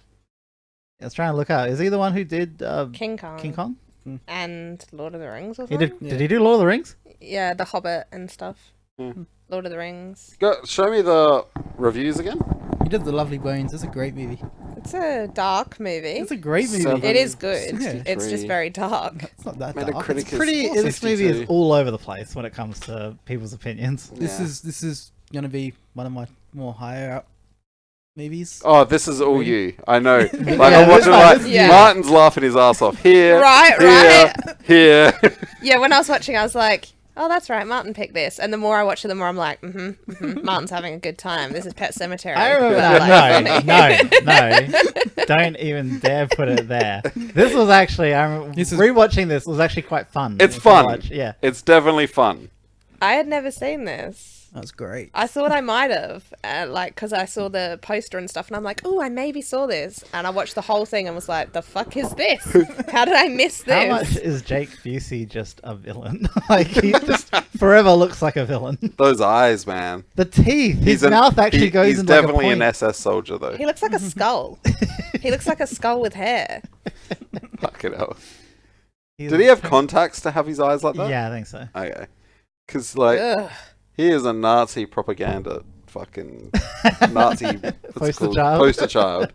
I was trying to look out. Is he the one who did King Kong. King Kong? And Lord of the Rings or He something? did. Did he do Lord of the Rings? Yeah, The Hobbit and stuff. Hmm. Lord of the Rings. Show me the reviews again. He did The Lovely Bones. It's a great movie. It's a dark movie. It's a great movie. Seven. It is good. Yeah. It's just very dark. It's not that dark. Metacritic It's is Pretty. This movie is 62. all over the place when it comes to people's opinions. This Yeah. is gonna be one of my more higher up movies. Oh, this is all you. I know. Like Yeah, I'm watching, like this is you. Martin's laughing his ass off here, Right, here, right. here. Yeah, when I was watching, I was like, oh, that's right, Martin picked this. And the more I watch it, the more I'm like, Martin's having a good time. This is Pet Cemetery. I remember But, that. like, No. Don't even dare put it there. This was actually, I remember rewatching this was actually quite fun. It's to fun. watch, yeah. It's definitely fun. I had never seen this. That's great. I thought I might have, because I saw the poster and stuff, and I'm like, oh, I maybe saw this. And I watched the whole thing and was like, the fuck is this? How did I miss this? How much is Jake Busey just a villain? Like, he just forever looks like a villain. Those eyes, man. The teeth. His mouth actually goes He's into like a definitely point. an SS soldier, though. He looks like a skull. He looks like a skull with hair. Fucking hell. He's- Did he have contacts to have his eyes like that? Yeah, I think so. Okay. Because, like, Ugh. he is a Nazi propaganda fucking Nazi what's it Poster called? child. Poster child.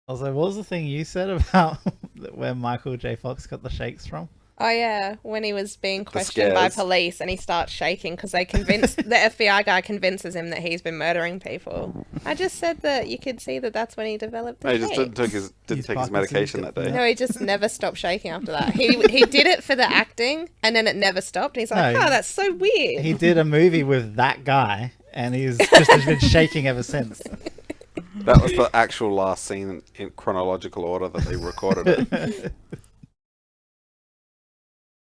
Also, what was the thing you said about where Michael J. Fox got the shakes from? Oh yeah, when he was being questioned by scares. police and he starts shaking because they convinced the FBI guy convinces him that he's been murdering people. I just said that you could see that that's when he developed the He just didn't shakes. take his Parkinson's medication got that day. No, he just never stopped shaking after that. He did it for the acting and then it never stopped. He's like, No, oh, that's so weird. He did a movie with that guy, and he's just been shaking ever since. That was the actual last scene in chronological order that they recorded it.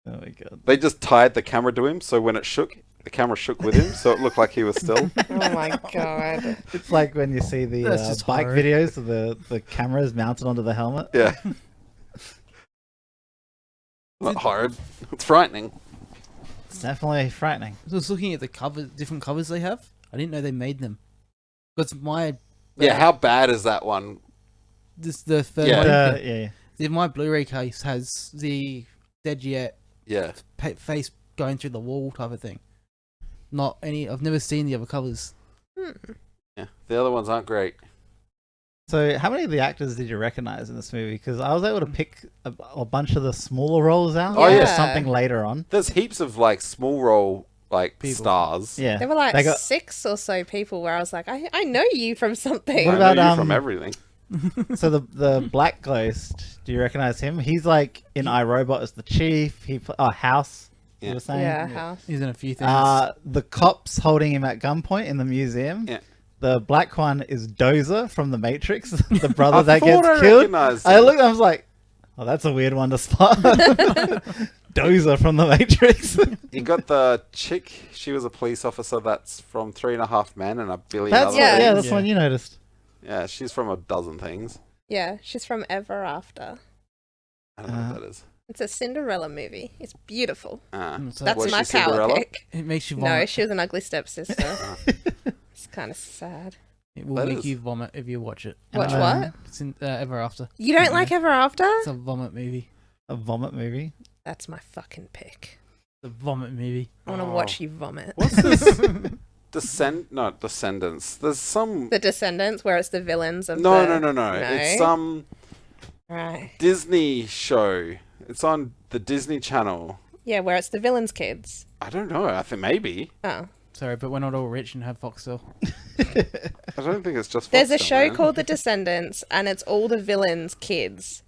Oh my god. They just tied the camera to him, so when it shook, the camera shook with him, so it looked like he was still. Oh my god. It's like when you see the That's just bike horror. videos of the cameras mounted onto the helmet. Yeah. Not hard. It's frightening. It's definitely frightening. I was looking at the covers, different covers they have. I didn't know they made them. Because my Yeah, how bad is that one? the third Yeah. one. Yeah. My Blu-ray case has the Dead Yet Yeah. face going through the wall type of thing. Not any. I've never seen the other covers. Yeah. The other ones aren't great. So, how many of the actors did you recognize in this movie? Because I was able to pick a bunch of the smaller roles out. Oh, yeah. For something later on. There's heaps of like small role like People. stars. Yeah. There were like They got- 6 or so people where I was like, I know you from something. What I about, know you from everything. So the Black Ghost, do you recognize him? He's like in iRobot as the chief. House. Yeah. You were saying. Yeah, house. He's in a few things. The cops holding him at gunpoint in the museum. Yeah. The black one is Dozer from the Matrix, the brother I that thought gets I killed. recognised I him. looked, I was like, oh, that's a weird one to spot. Dozer from the Matrix. You got the chick. She was a police officer. That's from 3.5 Men and a billion That's other Yeah. yeah, things. that's one you noticed. Yeah, she's from a dozen things. Yeah, she's from Ever After. I don't know what that is. It's a Cinderella movie. It's beautiful. So That's Was my she power Cinderella? pick. it makes you No, vomit. she was an ugly stepsister. It's kind of sad. It will That make is. you vomit if you watch it. Watch Um, what? It's in Ever After. You don't like Ever After? It's a vomit movie. A vomit movie. That's my fucking pick. The vomit movie. I want to watch you vomit. What's this? Descendants. There's some. The Descendants, where it's the villains of No. No? It's some Right. Disney show. It's on the Disney Channel. Yeah, where it's the villains' kids. I don't know. I think maybe. Oh. Sorry, but we're not all rich and have Foxtel. I don't think it's just. There's a Foxtel, show man. called The Descendants, and it's all the villains' kids.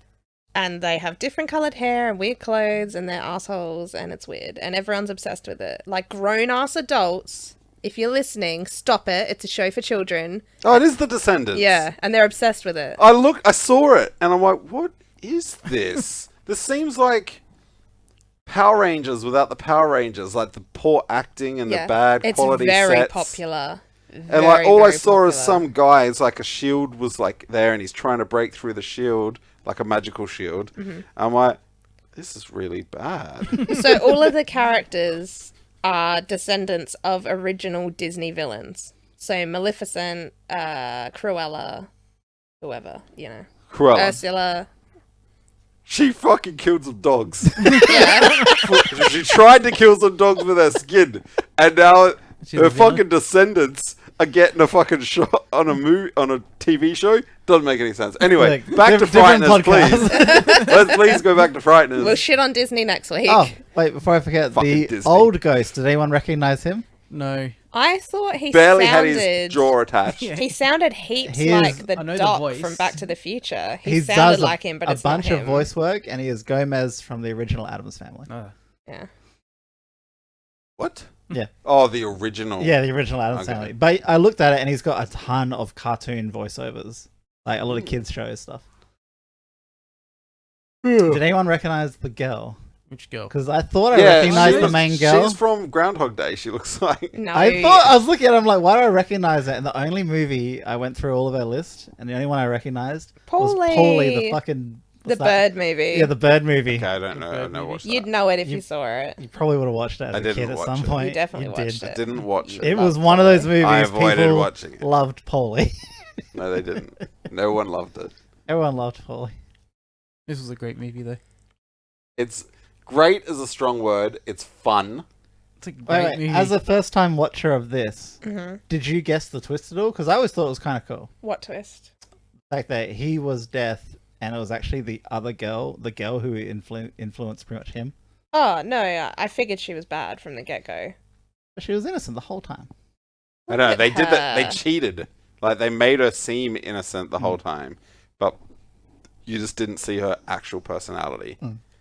And they have different coloured hair and weird clothes, and they're assholes, and it's weird. And everyone's obsessed with it. Like, grown-ass adults, if you're listening, stop it. It's a show for children. Oh, it is The Descendants. Yeah, and they're obsessed with it. I saw it, and I'm like, what is this? This seems like Power Rangers without the Power Rangers, like the poor acting and the bad quality It's very sets. popular. And like all I very saw is popular. some guy, it's like a shield was like there, and he's trying to break through the shield, like a magical shield. Mm-hmm. I'm like, this is really bad. So all of the characters are descendants of original Disney villains. So Maleficent, Cruella, whoever, Cruella. Ursula. She fucking killed some dogs. Yeah. She tried to kill some dogs with her skin, and now She's her a villain? fucking descendants are getting a fucking shot on a TV show. Doesn't make any sense. Anyway, Like, back to different Frighteners, podcast. please. Let's please go back to Frighteners. We'll shit on Disney next week. Oh, wait, before I forget, Fucking the Disney. old ghost, did anyone recognize him? No. I thought he Barely had sounded... his jaw attached. Yeah. He sounded heaps He like is- the I know the Doc voice. from Back to the Future. He He sounded does like him, but a it's bunch not of him. voice work, and he is Gomez from the original Addams Family. Yeah. What? Yeah. Oh, the original. Yeah, the original Addams Okay. Family. But I looked at it, and he's got a ton of cartoon voiceovers, like a lot of kids' shows stuff. Did anyone recognize the girl? Which girl? Because I thought I recognized the main girl. She's from Groundhog Day, she looks like. No. I was looking at it, I'm like, why do I recognize it? And the only movie I went through all of her list, and the only one I recognized was Paulie. Paulie, the fucking The what's that? Bird movie. Yeah, the Bird movie. Okay, I don't know. I Bird never movie. watched You'd that. know it if you You- saw it. You probably would have watched it as I a didn't kid at watch some it. point. You definitely watched did. I didn't watch it. It was one of those movies I avoided people watching it. loved Paulie. No, they didn't. No one loved it. Everyone loved Paulie. This was a great movie, though. It's great is a strong word. It's fun. It's a great Wait, movie. as a first-time watcher of this, Mm-hmm. did you guess the twist at all? Because I always thought it was kind of cool. What twist? The fact that he was Death, and it was actually the other girl, the girl who influenced pretty much him. Oh, no, I figured she was bad from the get-go. But she was innocent the whole time. I know Look they at did that. They her. cheated. Like they made her seem innocent the whole time, but you just didn't see her actual personality.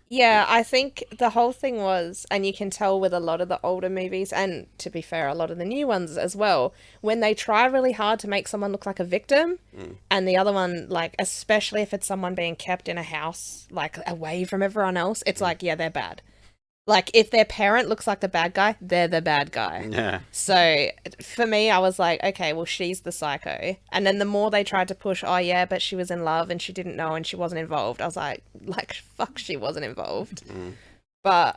Yeah, I think the whole thing was, and you can tell with a lot of the older movies, and to be fair, a lot of the new ones as well, when they try really hard to make someone look like a victim, and the other one, like, especially if it's someone being kept in a house, like, away from everyone else, it's like, yeah, they're bad. Like, if their parent looks like the bad guy, they're the bad guy. Yeah. So for me, I was like, okay, well, she's the psycho. And then the more they tried to push, oh yeah, but she was in love and she didn't know and she wasn't involved. I was like, fuck, she wasn't involved. But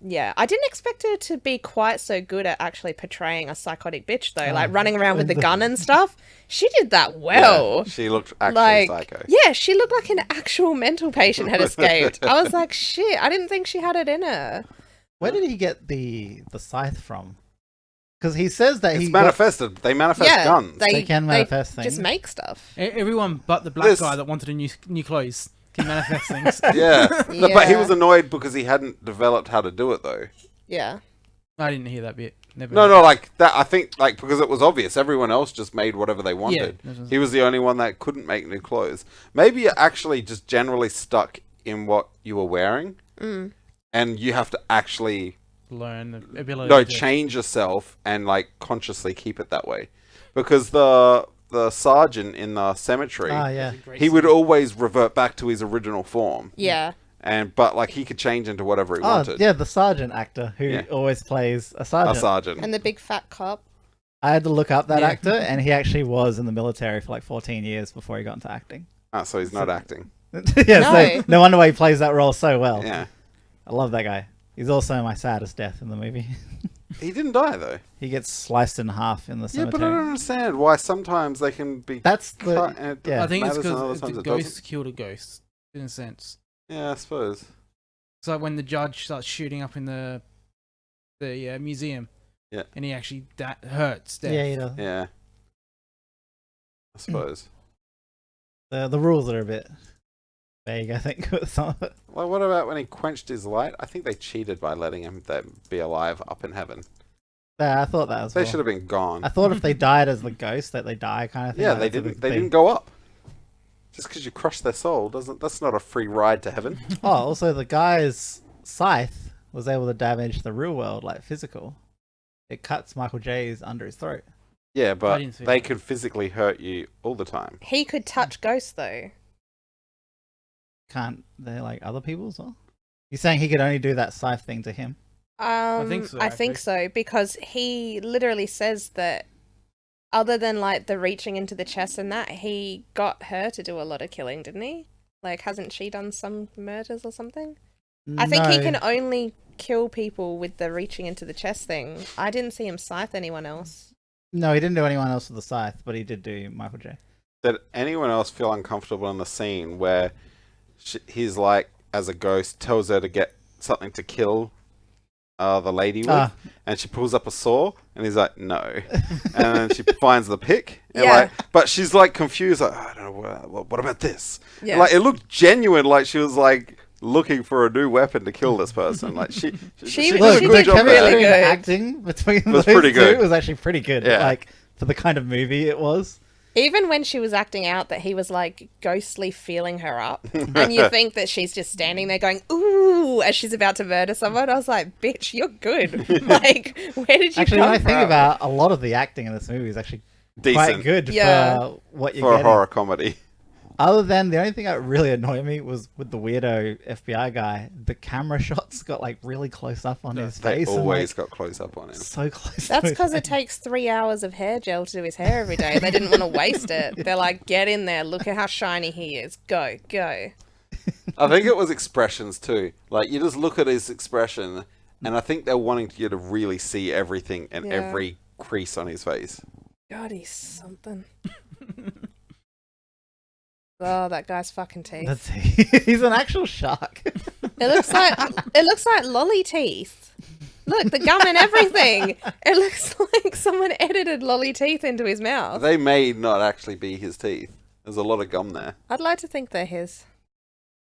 yeah, I didn't expect her to be quite so good at actually portraying a psychotic bitch though, like running around with the gun and stuff. She did that well. Yeah, she looked actually Like, psycho. yeah, she looked like an actual mental patient had escaped. I was like, shit, I didn't think she had it in her. Where did he get the scythe from? Because he says that It's he got, manifested. They manifest Yeah, guns. they can manifest just things. make stuff. Everyone but the black This- guy that wanted a new clothes can manifest things. Yeah. No, but he Yeah. was annoyed because he hadn't developed how to do it though. Yeah. I didn't hear that bit. Never. No, like that. I think like because it was obvious. Everyone else just made whatever they wanted. Yeah. He was the only one that couldn't make new clothes. Maybe you're actually just generally stuck in what you were wearing, and you have to actually Learn the ability. no to... change yourself and like consciously keep it that way, because the sergeant in the cemetery, Ah, yeah. he would always revert back to his original form, Yeah. but like he could change into whatever he Oh, wanted. yeah, the sergeant actor who Yeah. always plays a A sergeant. sergeant. And the big fat cop. I had to look up that Yeah. actor, and he actually was in the military for like 14 years before he got into acting. So he's not acting. Yeah, No. so no wonder why he plays that role so well. Yeah. I love that guy. He's also my saddest death in the movie. He didn't die though. He gets sliced in half in the Yeah, but I cemetery. don't understand why sometimes they can be That's cut the and it yeah. I think it's matters and other because times the it ghost doesn't. killed a ghost, in a sense. Yeah, I suppose. It's like when the judge starts shooting up in the the museum. Yeah. And he actually hurts Steph. Yeah, he does. Yeah. I suppose. The rules are a bit vague, I think, with some of it. Well, what about when he quenched his light? I think they cheated by letting him be alive up in heaven. Yeah, I thought that as They well. should have been gone. I thought if they died as the ghost, that they die kind of thing. Yeah, like they that's a didn't. big They thing. didn't go up. Just because you crush their soul that's not a free ride to heaven. Oh, also the guy's scythe was able to damage the real world, like physical. It cuts Michael J's under his throat. Yeah, but didn't see they that. could physically hurt you all the time. He could touch ghosts though. Can't they like other people as well? You're saying he could only do that scythe thing to him? think so, I think so because he literally says that other than like the reaching into the chest and that, he got her to do a lot of killing, didn't he? Like, hasn't she done some murders or something? I think he can only kill people with the reaching into the chest thing. I didn't see him scythe anyone else. No, he didn't do anyone else with the scythe, but he did do Michael J. Did anyone else feel uncomfortable in the scene where he's like, as a ghost, tells her to get something to kill the lady with, and she pulls up a saw, and he's like, no. And then she finds the pick, and Yeah. but she's like confused, like, I don't know, what about this? Yeah. Like, it looked genuine, like she was like looking for a new weapon to kill this person. Like she She did Look, a did good job really there. chemistry good. and acting between Was those pretty good. two was actually pretty good. Yeah. Like for the kind of movie it was. Even when she was acting out that he was like ghostly feeling her up, and you think that she's just standing there going, ooh, as she's about to murder someone, I was like, bitch, you're good. Like, where did you Actually, come when I from? think about a lot of the acting in this movie is actually quite Decent good Yeah. for what you're for a getting. horror comedy. Other than the only thing that really annoyed me was with the weirdo FBI guy, the camera shots got like really close up on his They face. always and, got close up on him. like, so close. That's to his because it face. takes 3 hours of hair gel to do his hair every day. They didn't want to waste it. They're like, get in there. Look at how shiny he is. Go, go. I think it was expressions too. Like, you just look at his expression, and I think they're wanting you to really see everything and Yeah. every crease on his face. God, he's something. Oh, that guy's fucking teeth. That's he's an actual shark. It looks like lolly teeth. Look, the gum and everything. It looks like someone edited lolly teeth into his mouth. They may not actually be his teeth. There's a lot of gum there. I'd like to think they're his.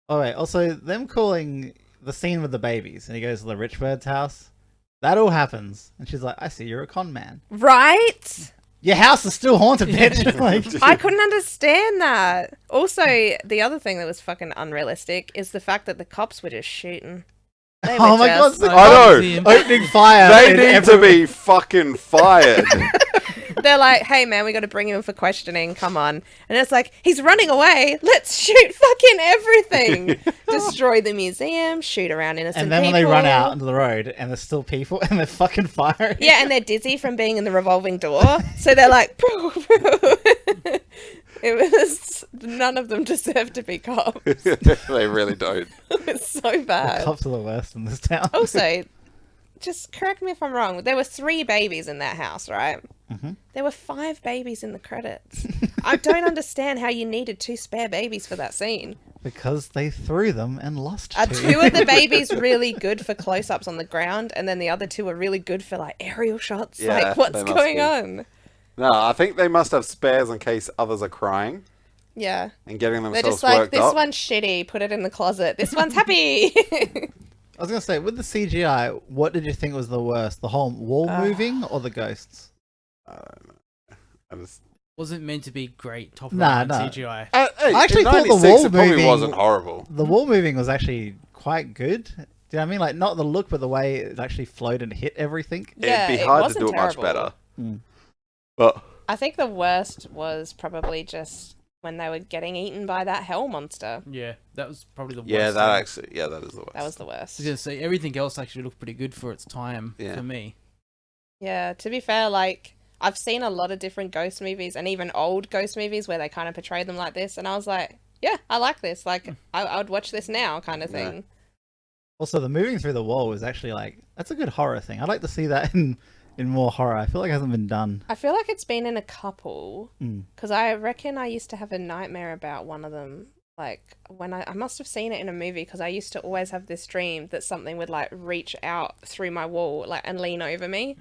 All right. Also, them calling the scene with the babies, and he goes to the rich bird's house. That all happens, and she's like, "I see you're a con man. Right? Your house is still haunted, bitch." Like, I couldn't understand that. Also, the other thing that was fucking unrealistic is the fact that the cops were just shooting. They were oh my god, just- the I know. Museum. opening fire. They in need every- to be fucking fired. They're like, hey man, we got to bring him in for questioning. Come on. And it's like, he's running away. Let's shoot fucking everything. Destroy the museum, shoot around innocent And then when people. they run out onto the road, and there's still people, and they're fucking firing. Yeah, and they're dizzy from being in the revolving door. So they're like, it was, none of them deserve to be cops. They really don't. It's so The bad. cops are the worst in this town. Also, just correct me if I'm wrong. There were 3 babies in that house, right? Mhm. There were 5 babies in the credits. I don't understand how you needed 2 spare babies for that scene. Because they threw them and lost Are 2. 2 of the babies really good for close-ups on the ground, and then the other 2 are really good for like aerial shots? Yeah, like, what's they must going be. on? No, I think they must have spares in case others are crying Yeah. and getting They're themselves just like, worked this up. one's shitty, put it in the closet. This one's happy. I was gonna say, with the CGI, what did you think was the worst? The whole wall moving or the ghosts? I don't know. I just... Wasn't meant to be great top Nah, line nah. CGI. Hey, I actually in thought the 96, wall it probably moving- wasn't horrible. The wall moving was actually quite good. Do you know what I mean? Like, not the look, but the way it actually flowed and hit everything. Yeah, It'd be it hard to wasn't do it much terrible. better. Mm. But I think the worst was probably just when they were getting eaten by that hell monster. Yeah, that was probably the worst. yeah, that thing. is the worst. That was the worst. I was gonna say everything else actually looked pretty good for its time Yeah. for me. Yeah, to be fair, like, I've seen a lot of different ghost movies and even old ghost movies where they kind of portray them like this, and I was like, yeah, I like this. Like, I would watch this now kind of Yeah. thing. Also, the moving through the wall was actually like, that's a good horror thing. I'd like to see that in more horror. I feel like it hasn't been done. I feel like it's been in a couple, Mm. because I reckon I used to have a nightmare about one of them Like when I must have seen it in a movie because I used to always have this dream that something would like reach out through my wall like and lean over me.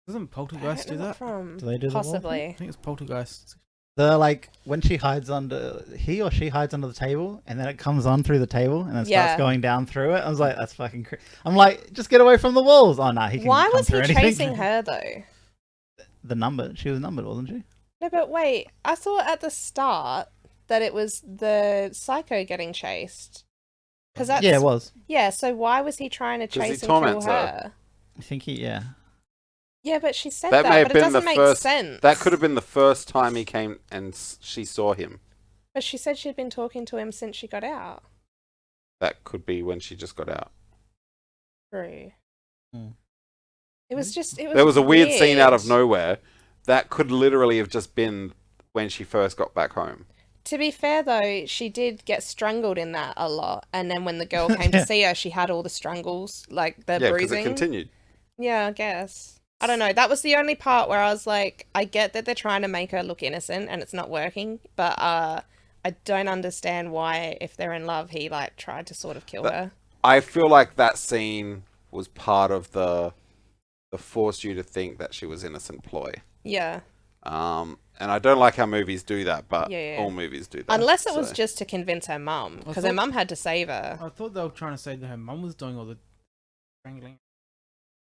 Doesn't I Poltergeist don't do know what that? from. Do they do the wall Possibly. I think it's Poltergeist. The like when she hides under he or she hides under the table and then it comes on through the table and then starts Yeah. going down through it. I was like, that's fucking I'm like, just get away from the walls. Oh no, he can Why come was he through anything. chasing her though? The number. She was numbered, wasn't she? No, but wait. I thought at the start that it was the psycho getting chased. Because that's Yeah, it was. Yeah. So why was he trying to 'Cause he chase and kill torments her. her? I think yeah. Yeah, but she said That that, may have but it been the doesn't make first. sense. That could have been the first time he came and she saw him. But she said she'd been talking to him since she got out. That could be when she just got out. True. Hmm. It was just. It was. There was a weird scene out of nowhere. That could literally have just been when she first got back home. To be fair, though, she did get strangled in that a lot, and then when the girl came to see her, she had all the strangles, like the Yeah, because bruising. it continued. Yeah, I guess. I don't know. That was the only part where I was like, I get that they're trying to make her look innocent, and it's not working, but I don't understand why, if they're in love, he like tried to sort of kill her. I feel like that scene was part of the force you to think that she was innocent ploy. Yeah. And I don't like how movies do that, but Yeah. all movies do that. Unless it was just to convince her mum, because her thought- mum had to save her. I thought they were trying to say that her mum was doing all the strangling.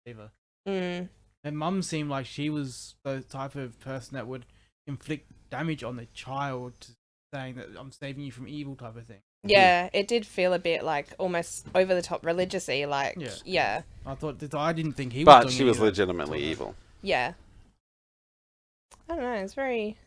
Her Mm. mum seemed like she was the type of person that would inflict damage on the child, saying that I'm saving you from evil type of thing. Yeah, it did feel a bit like almost over the top religious-y, like, Yeah. yeah. I thought that I didn't think he was But doing she was any of that. legitimately evil. Yeah. I don't know, it's very...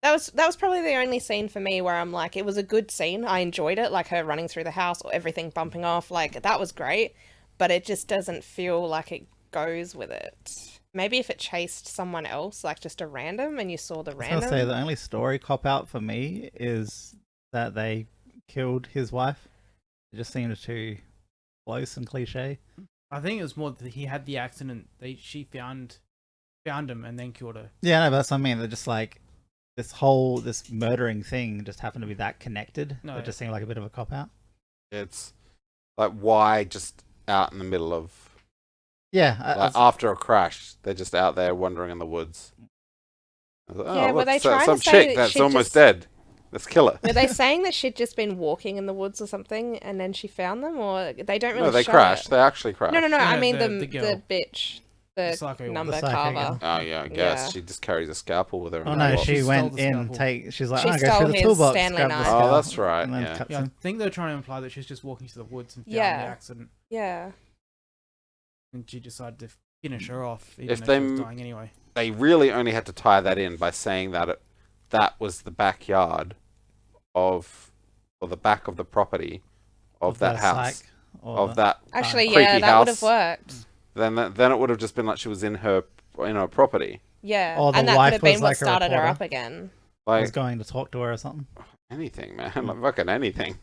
That was probably the only scene for me where I'm like, it was a good scene. I enjoyed it, like her running through the house or everything bumping off, like, that was great. But it just doesn't feel like it goes with it. Maybe if it chased someone else, like just a random, and you saw the I was random. gonna say the only story cop out for me is that they killed his wife. It just seemed too close and cliche. I think it was more that he had the accident. She found him and then killed her. Yeah, no, but that's what I mean. They're just like this murdering thing just happened to be that connected. No, It just seemed like a bit of a cop out. It's like, why just out in the middle of... Yeah, Like, after a crash, they're just out there wandering in the woods. I was like, Yeah, oh, were look, they so- trying some to say chick that that's she'd almost just- dead. Let's kill her. Were they saying that she'd just been walking in the woods or something, and then she found them, or they don't really No, they show crashed. it? They actually crashed. No, No, I no, mean the the girl. bitch, The the psycho one. number The psycho carver. girl. Oh yeah, I guess Yeah. she just carries a scalpel with her. Oh in no, her she stole went the in. scalpel. She's like, She oh, go stole through the his toolbox, Stanley grab the knife. Oh, scalpel, that's right, and then yeah. cuts Yeah, I him. think they're trying to imply that she's just walking to the woods and found Yeah. the accident, Yeah. and she decided to finish her off, even If though they she was m- dying anyway. They really only had to tie that in by saying that that was the backyard of, or the back of the property of that the house, psych or of that. Actually, creepy yeah, that would have house. worked. Then it would have just been like she was in her property. Yeah, Or the and that wife could have been was what like a started her reporter. up again. was Like going to talk to her or something. anything, man. Like fucking anything.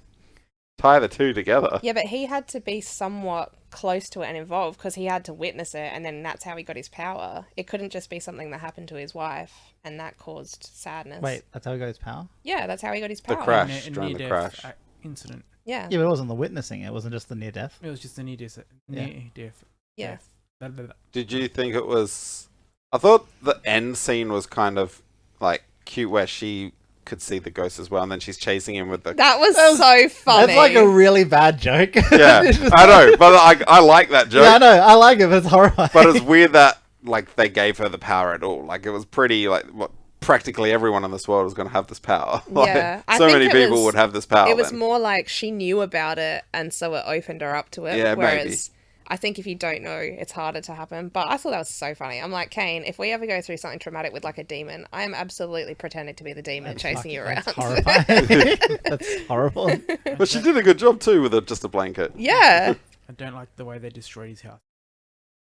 Tie the two together. Yeah, but he had to be somewhat close to it and involved because he had to witness it, and then that's how he got his power. It couldn't just be something that happened to his wife, and that caused sadness. Wait, that's how he got his power? Yeah, that's how he got his The power. crash. A during the near-death crash. incident. Yeah. Yeah, but it wasn't the witnessing. It wasn't just the near death. It was just a near-death. Yeah. Near-death. Yeah. death. Blah, blah, blah. Did you think it was... I thought the end scene was kind of like cute where she could see the ghost as well, and then she's chasing him with the... That was so funny. That's like a really bad joke. Yeah, I know, but I like that joke. Yeah, I know. I like it, but it's horrifying. But it's weird that like they gave her the power at all. Like it was pretty like what practically everyone in this world was going to have this power. Like, Yeah, I so think many it people was- would have this power. It was then. more like she knew about it, and so it opened her up to it. Yeah, maybe. Whereas I think if you don't know, it's harder to happen. But I thought that was so funny. I'm like, Kane, if we ever go through something traumatic with like a demon, I am absolutely pretending to be the demon chasing you around. That's horrifying. That's horrible. But she did a good job too with just a blanket. Yeah. I don't like the way they destroyed his house.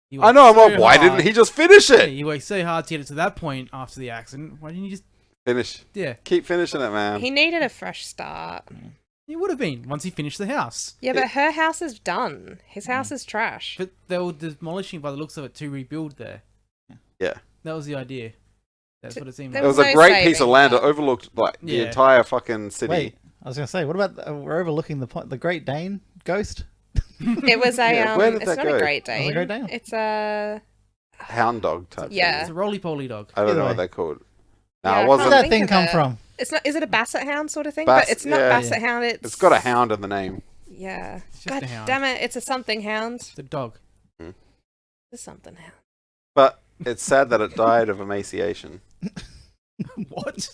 He I know. I'm worked like, so why hard- didn't he just finish Yeah, it? he worked so hard to get it to that point after the accident. Why didn't you just... Finish. Yeah, Keep finishing it, man. He needed a fresh start. he would have been once he finished the house. Yeah, but her house is done. His house is trash. But they were demolishing by the looks of it to rebuild there. Yeah. That was the idea. That's what it seemed there It like. was a no great piece of saving land. that. It overlooked like the Yeah. entire fucking city. Wait, I I was gonna say, what about we're overlooking the Great Dane ghost? It was a Yeah, where did it's that not go? a Great Was it Dane. a Great Dane? It's a Hound dog type Yeah. It's a roly-poly dog. thing. I don't Either know way. what they're called. No, Yeah, it I Where'd wasn't. that think thing of come it. from? It's not. Is it a basset hound sort of thing? Bass- But it's not yeah. basset hound. It's got a hound in the name. Yeah. It's just God a hound. damn it! It's a something hound. It's a dog. It's a something hound. But it's sad that it died of emaciation. What?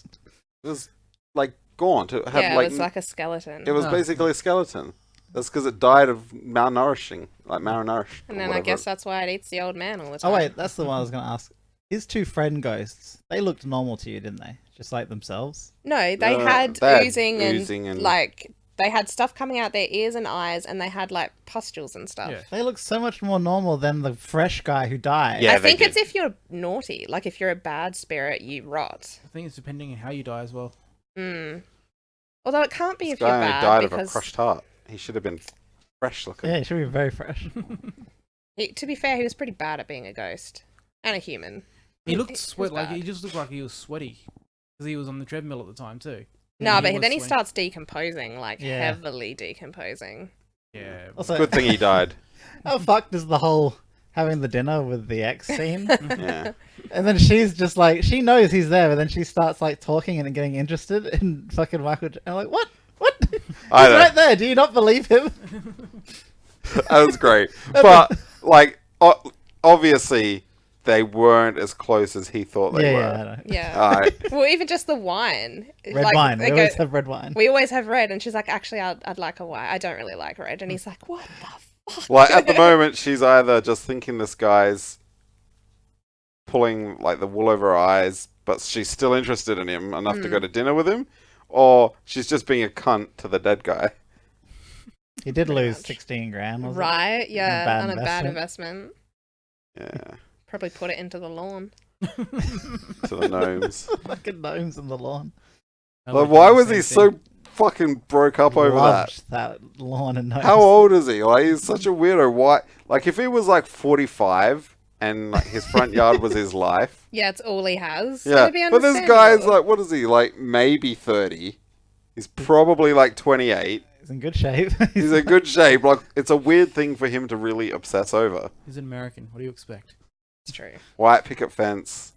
It was like gaunt. It had Yeah, like, it was like a skeleton. it was Oh. basically a skeleton. That's because it died of malnourishing, like malnourished. And or then I whatever. guess that's why it eats the old man all the time. Oh wait, that's the one I was gonna ask. His two friend ghosts, they looked normal to you, didn't they? Just like themselves. No, they No, had they had oozing oozing and and- like they had stuff coming out their ears and eyes, and they had like pustules and stuff. Yeah. They look so much more normal than the fresh guy who died. Yeah, I they think it's did. if you're naughty, like if you're a bad spirit, you rot. I think it's depending on how you die as well. Although it can't be This if you're guy only bad died of a because, crushed heart. He should have been fresh looking. Yeah, it should be very fresh. to be fair, he was pretty bad at being a ghost and a human. He looked was sweat like bad. he just looked like he was sweaty because he was on the treadmill at the time too. No, He but was then he sweaty. starts decomposing, like Yeah. heavily decomposing. Yeah. Also, Good thing he died. how fucked is the whole having the dinner with the ex scene? Yeah. And then she's just like, she knows he's there, but then she starts like talking and getting interested in fucking Michael. I'm like, what? What? He's I know. right there. Do you not believe him? That was great. But like, obviously, they weren't as close as he thought they yeah, were. yeah, I know. Yeah. All right. Well, even just the wine. Red like, wine. they We go- always have red wine. we always have red, and she's like, actually, I'd like a white. I don't really like red. And he's like, what the fuck? Like at the moment, she's either just thinking this guy's pulling like the wool over her eyes, but she's still interested in him enough to go to dinner with him, or she's just being a cunt to the dead guy. He did Pretty lose much. 16 grand. Was Right? Yeah, bad on a bad investment. investment. Yeah, Probably put it into the lawn. to the gnomes. it? Fucking gnomes in the lawn. I Like, like why the was same he thing. so fucking broke up over that? Loved that lawn and gnomes. How old is he? Like, he's such a weirdo. Why? Like, if he was like 45 and like his front yard was his life, Yeah, it's all he has. yeah. It'd be But this guy's understandable. like, what is he? Like maybe 30. He's probably like 28. He's in good shape. He's in good shape. Like, it's a weird thing for him to really obsess over. He's an American. What do you expect? It's true. White picket fence,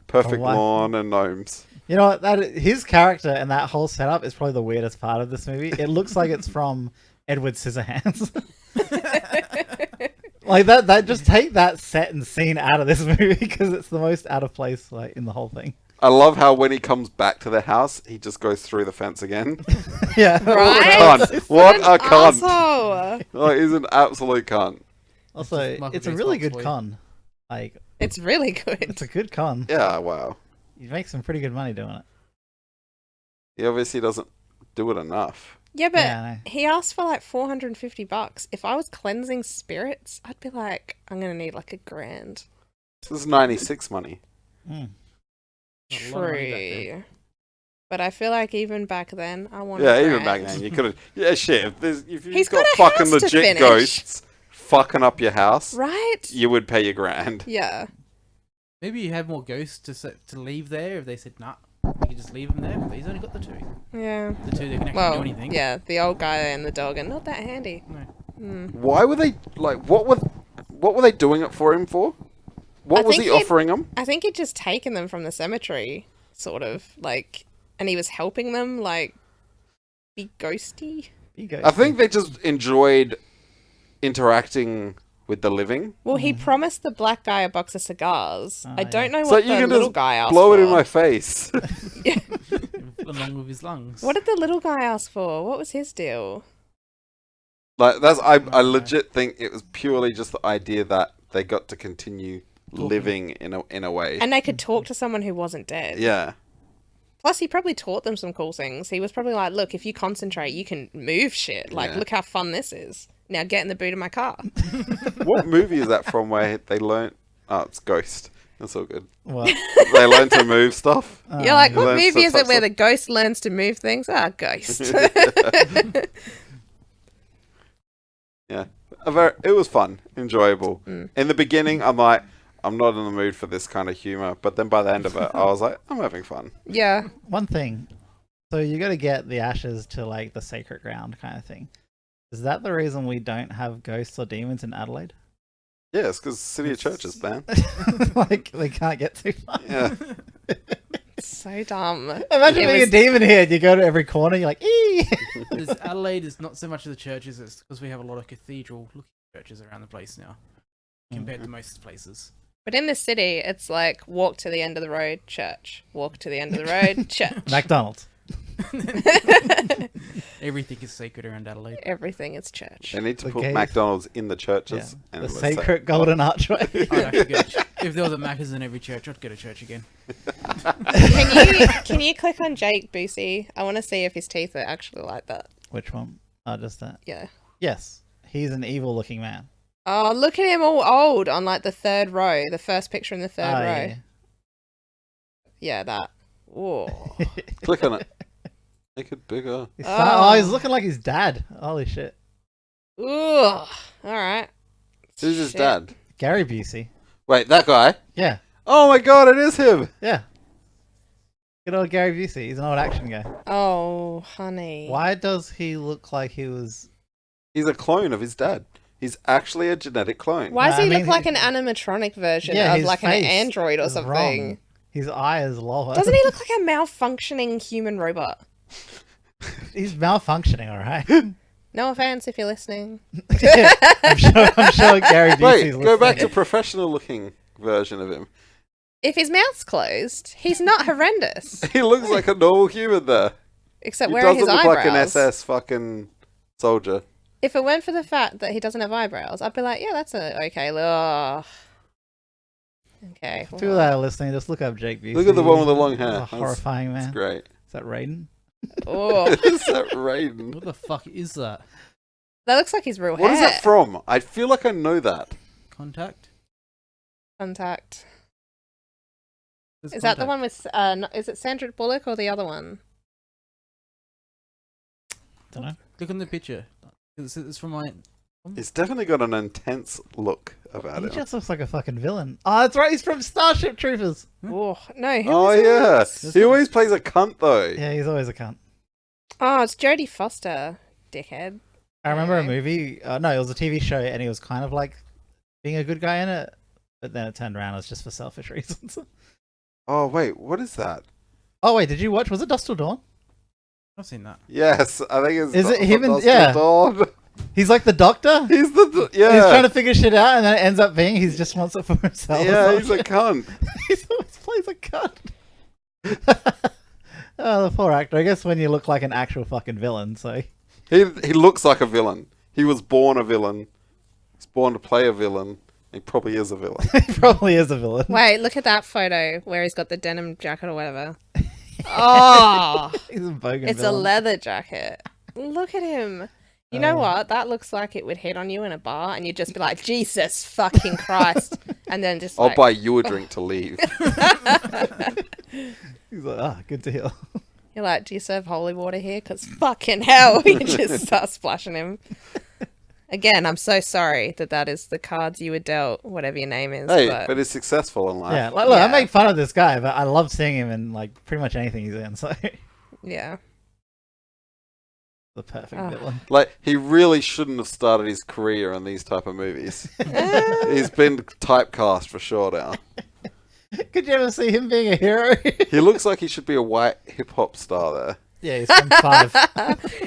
perfect white- lawn, and gnomes. You know what? His character and that whole setup is probably the weirdest part of this movie. It looks like it's from Edward Scissorhands. Like that just take that set and scene out of this movie because it's the most out of place like in the whole thing. I love how when he comes back to the house, he just goes through the fence again. Yeah. Right? Cunt. What a cunt. Asshole. Like, he's an absolute cunt. Also, Michael it's a J. really Fox good for you. con. Like It's really good. it's a good con. Yeah, wow. You make some pretty good money doing it. He obviously doesn't do it enough. Yeah, but Yeah, I know. he asked for like $450. If I was cleansing spirits, I'd be like, I'm gonna need like $1,000. This is 96 money. Mm. Not a lot of money back then. True. But I feel like even back then, I wanted. Yeah, even back $1,000. then, you could have. Yeah, shit. If you've He's got got a fucking house to legit finish. ghosts fucking up your house, Right? you would pay your grand. Yeah. Maybe you have more ghosts to leave there if they said nah. You could just leave them there. But he's only got the two. Yeah. The two that can actually do Well, anything. yeah, the old guy and the dog are not that handy. No. Mm. Why were they like? What were they doing it for him for? What I was think he he'd- offering them? I think he'd just taken them from the cemetery, sort of like, and he was helping them like be ghosty. Ego. I think they just enjoyed interacting with the living. Well, he promised the black guy a box of cigars. Ah, I don't know So what you the can little just guy asked blow for. it in my face. Along with his lungs. What did the little guy ask for? What was his deal? Like that's I legit think it was purely just the idea that they got to continue living in a way. And they could talk to someone who wasn't dead. Yeah. Plus, he probably taught them some cool things. He was probably like, look, if you concentrate, you can move shit. Like, Yeah. look how fun this is. Now get in the boot of my car. What movie is that from where they learnt? Oh, it's Ghost. That's all good. What? They learn to move stuff. You're like, what Learns movie to is it touch where stuff. the ghost learns to move things? Ah, Ghost. Yeah. It was fun, enjoyable. In the beginning, I'm like, I'm not in the mood for this kind of humor. But then by the end of it, I was like, I'm having fun. Yeah. One thing, So you got to get the ashes to like the sacred ground kind of thing. Is that the reason we don't have ghosts or demons in Adelaide? Yeah, it's because City of Churches, man. Like they can't get too far. Yeah. So dumb. Imagine It being was- a demon here. You go to every corner. You're like, ee. Adelaide is not so much of the churches. It's because we have a lot of cathedral-looking churches around the place now, compared to most places. But in the city, it's like walk to the end of the road, church. Walk to the end of the road, church. McDonald's. Everything is sacred around Adelaide. Everything is church. They need to The put gate. McDonald's in the Yeah. churches. And The let's say- sacred golden archway. I'd actually go if there was a Macca's in every church, I'd go to church again. Can you click on Jake Busey? I want to see if his teeth are actually like that. Which one? Oh, just that. Yeah. Yes, he's an evil-looking man. Oh, look at him all old on like the third row, the first picture in the third Oh, row. Yeah, that. Whoa. Click on it. Make it bigger. He's looking like his dad. Holy shit. Ooh. All right. Who's his Shit. dad? Gary Busey. Wait, that guy? Yeah, Oh my god, it is him! yeah. Good old Gary Busey. He's an old action guy. Oh, honey. Why does he look like he was... He's a clone of his dad. He's actually a genetic clone. Why does No, he I look mean, like an animatronic version Yeah, of his like an face android or is something? wrong. His eye is lower. Doesn't he look like a malfunctioning human robot? He's malfunctioning, alright? No offense if you're listening. I'm sure Gary Busey's Wait, listening. go back to professional looking version of him. If his mouth's closed, he's not horrendous. He looks like a normal human there. Except He where are doesn't his look eyebrows? like an SS fucking soldier. If it weren't for the fact that he doesn't have eyebrows, I'd be like, yeah, that's a okay. Ugh. Okay. People that are listening, just look up Jake Busey. Look at the one with the long He's hair. a That's- horrifying man. That's great. Is that Raiden? Oh, Is that Raiden? What the fuck is that? that looks like his real What is hair. that from? I feel like I know that. Contact? Contact. Where's Is that the Contact? one with? Is it Sandra Bullock or the other one? Don't know. Look on the picture. It's from my... He's definitely got an intense look about He him. just looks like a fucking villain. Oh, that's right. He's from Starship Troopers. Oh no! Who Oh is yeah, this? he always plays a cunt though. Yeah, he's always a cunt. Oh, it's Jodie Foster, dickhead. I remember a Yeah. movie. No, it was a TV show, and he was kind of like being a good guy in it. But then it turned around. It was just for selfish reasons. Oh wait, what is that? Oh wait, did you watch? Was it Dust Till Dawn? I've seen that. Yes, I think it's. Is it him and- Dust Till yeah. Dawn. He's like the doctor. He's the yeah. He's trying to figure shit out, and then it ends up being he just wants it for himself. Yeah, he's a cunt. He always plays a cunt. Oh, the poor actor. I guess when you look like an actual fucking villain, so He looks like a villain. He was born a villain. He's born to play a villain. He probably is a villain. he probably is a villain. Wait, look at that photo where he's got the denim jacket or whatever. Oh, He's a bogan it's a villain. leather jacket. Look at him. You know what? That looks like it would hit on you in a bar, and you'd just be like, "Jesus fucking Christ!" and then just I'll like, buy you a drink to leave. He's like, ah, good to hear. you're like, "Do you serve holy water here?" Because fucking hell, you just start splashing him. Again, I'm so sorry that is the cards you were dealt, whatever your name is. Hey, but but he's successful in life. Yeah, like, look, I Yeah. make fun of this guy, but I love seeing him in like pretty much anything he's in. So yeah. the perfect Oh. villain. Like, he really shouldn't have started his career in these type of movies. He's been typecast for sure now. Could you ever see him being a hero? He looks like he should be a white hip hop star there. Yeah, he's from Five.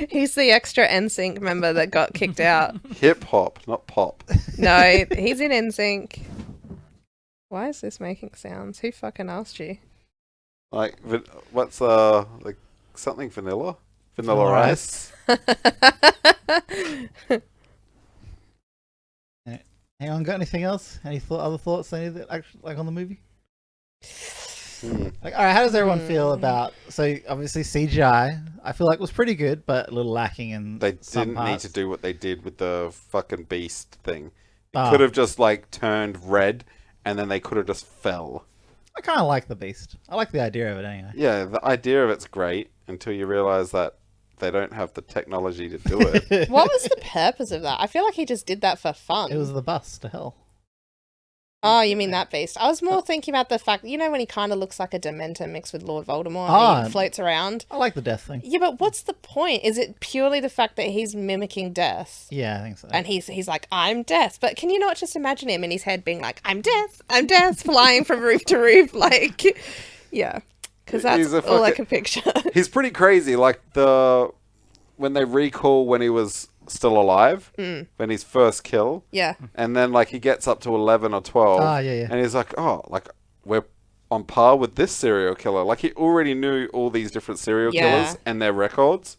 He's the extra NSYNC member that got kicked out. Hip hop, not pop. No, he's in NSYNC. Why is this making sounds? Who fucking asked you? Like, what's like something vanilla? Vanilla Vanilla rice. Anyone got anything else? Any other thoughts? Any that actually like on the movie? Like, all right, how does everyone feel about? So obviously CGI, I feel like was pretty good, but a little lacking in. They some didn't need parts. to do what they did with the fucking beast thing. It Ah. could have just like turned red, and then they could have just fell. I kind of like the beast. I like the idea of it anyway. Yeah, the idea of it's great until you realize that they don't have the technology to do it. What was the purpose of that? I feel like he just did that for fun. It was the bus to hell. Oh, you mean that beast? I was more thinking about the fact, when he kind of looks like a Dementor mixed with Lord Voldemort and he floats around. I like the death thing. Yeah, but what's the point? Is it purely the fact that he's mimicking death? Yeah, I think so. And he's like, I'm death. But can you not just imagine him in his head being like, I'm death, flying from roof to roof? Like, yeah. Because that's all I can picture. He's pretty crazy. Like, when they recall when he was still alive, when his first kill. Yeah. And then, like, he gets up to 11 or 12. Ah, yeah. And he's like, oh, like, we're on par with this serial killer. Like, he already knew all these different serial killers and their records.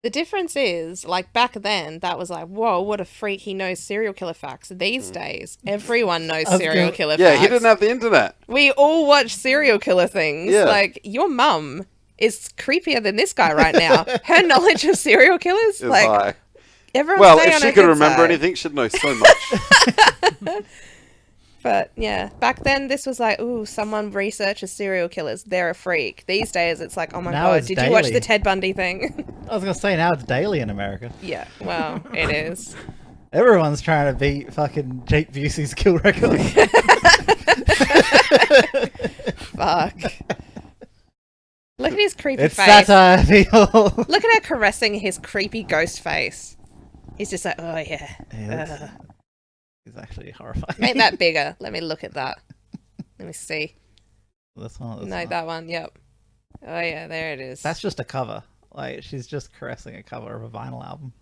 The difference is, like, back then, that was like, whoa, what a freak. He knows serial killer facts. These days, everyone knows serial killer facts. Yeah, he didn't have the internet. We all watch serial killer things. Yeah. Like, your mum is creepier than this guy right now. Her knowledge of serial killers, Is like, high. everyone's Well, stay if on she her could good remember side. anything, she'd know so much. But yeah, back then this was like, ooh, someone researches serial killers. They're a freak. These days it's like, oh my Now god, it's did you watch daily. the Ted Bundy thing? I was gonna say now it's daily in America. Yeah, well, it is. Everyone's trying to beat fucking Jake Busey's kill record. Fuck. Look at his creepy It's face. satire, people. Look at her caressing his creepy ghost face. He's just like, oh yeah. Yeah, it's actually horrifying. Make that bigger. Let me look at that. Let me see. This one. No, that one. Yep. Oh yeah, there it is. That's just a cover. Like, she's just caressing a cover of a vinyl album.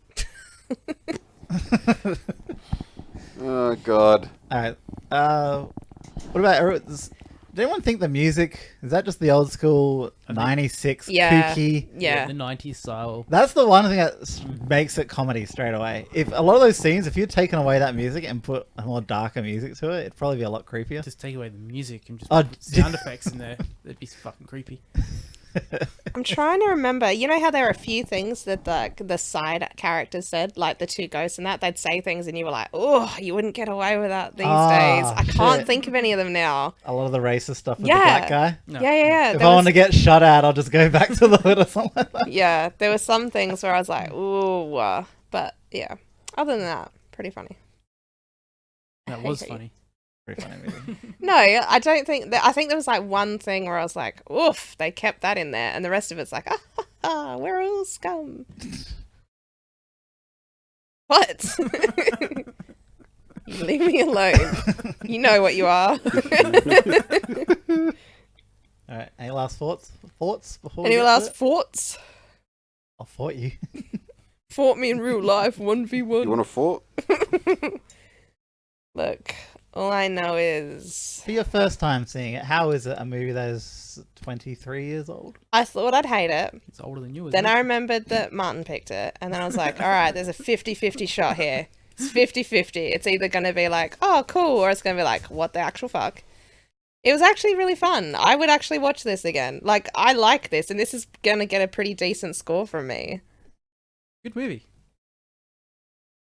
Oh, God. Alright. What about... Does anyone think the music... Is that just the old school 96 kooky... Yeah. The 90s style. That's the one thing that makes it comedy straight away. If a lot of those scenes, if you'd taken away that music and put a more darker music to it, it'd probably be a lot creepier. Just take away the music and just Oh, put sound effects in there. That'd be fucking creepy. I'm trying to remember. You know how there are a few things that the side characters said, like the two ghosts and that they'd say things, and you were like, "Oh, you wouldn't get away with that these days." I can't shit. think of any of them now. A lot of the racist stuff with Yeah. the black guy. No. Yeah. If There I was- want to get shot at, I'll just go back to the hood or something like that. yeah, there were some things where I was like, "Ooh," but yeah. Other than that, pretty funny. That was hate funny. Pretty funny movie. No, I don't think that. I think there was like one thing where I was like, "Oof," they kept that in there, and the rest of it's like, we're all scum." What? You leave me alone. You know what you are. Alright, any last thoughts? Before we Any get to last it? thoughts? I'll fought you. Fought me in real life, 1v1. You want to fort? Look, all I know is For your first time seeing it, how is it a movie that is 23 years old? I thought I'd hate it. It's older than you, isn't Then it? I remembered that Martin picked it, and then I was like, all right, there's a 50-50 shot here. It's 50-50. It's either going to be like, oh, cool, or it's going to be like, what the actual fuck? It was actually really fun. I would actually watch this again. Like, I like this, and this is going to get a pretty decent score from me. Good movie.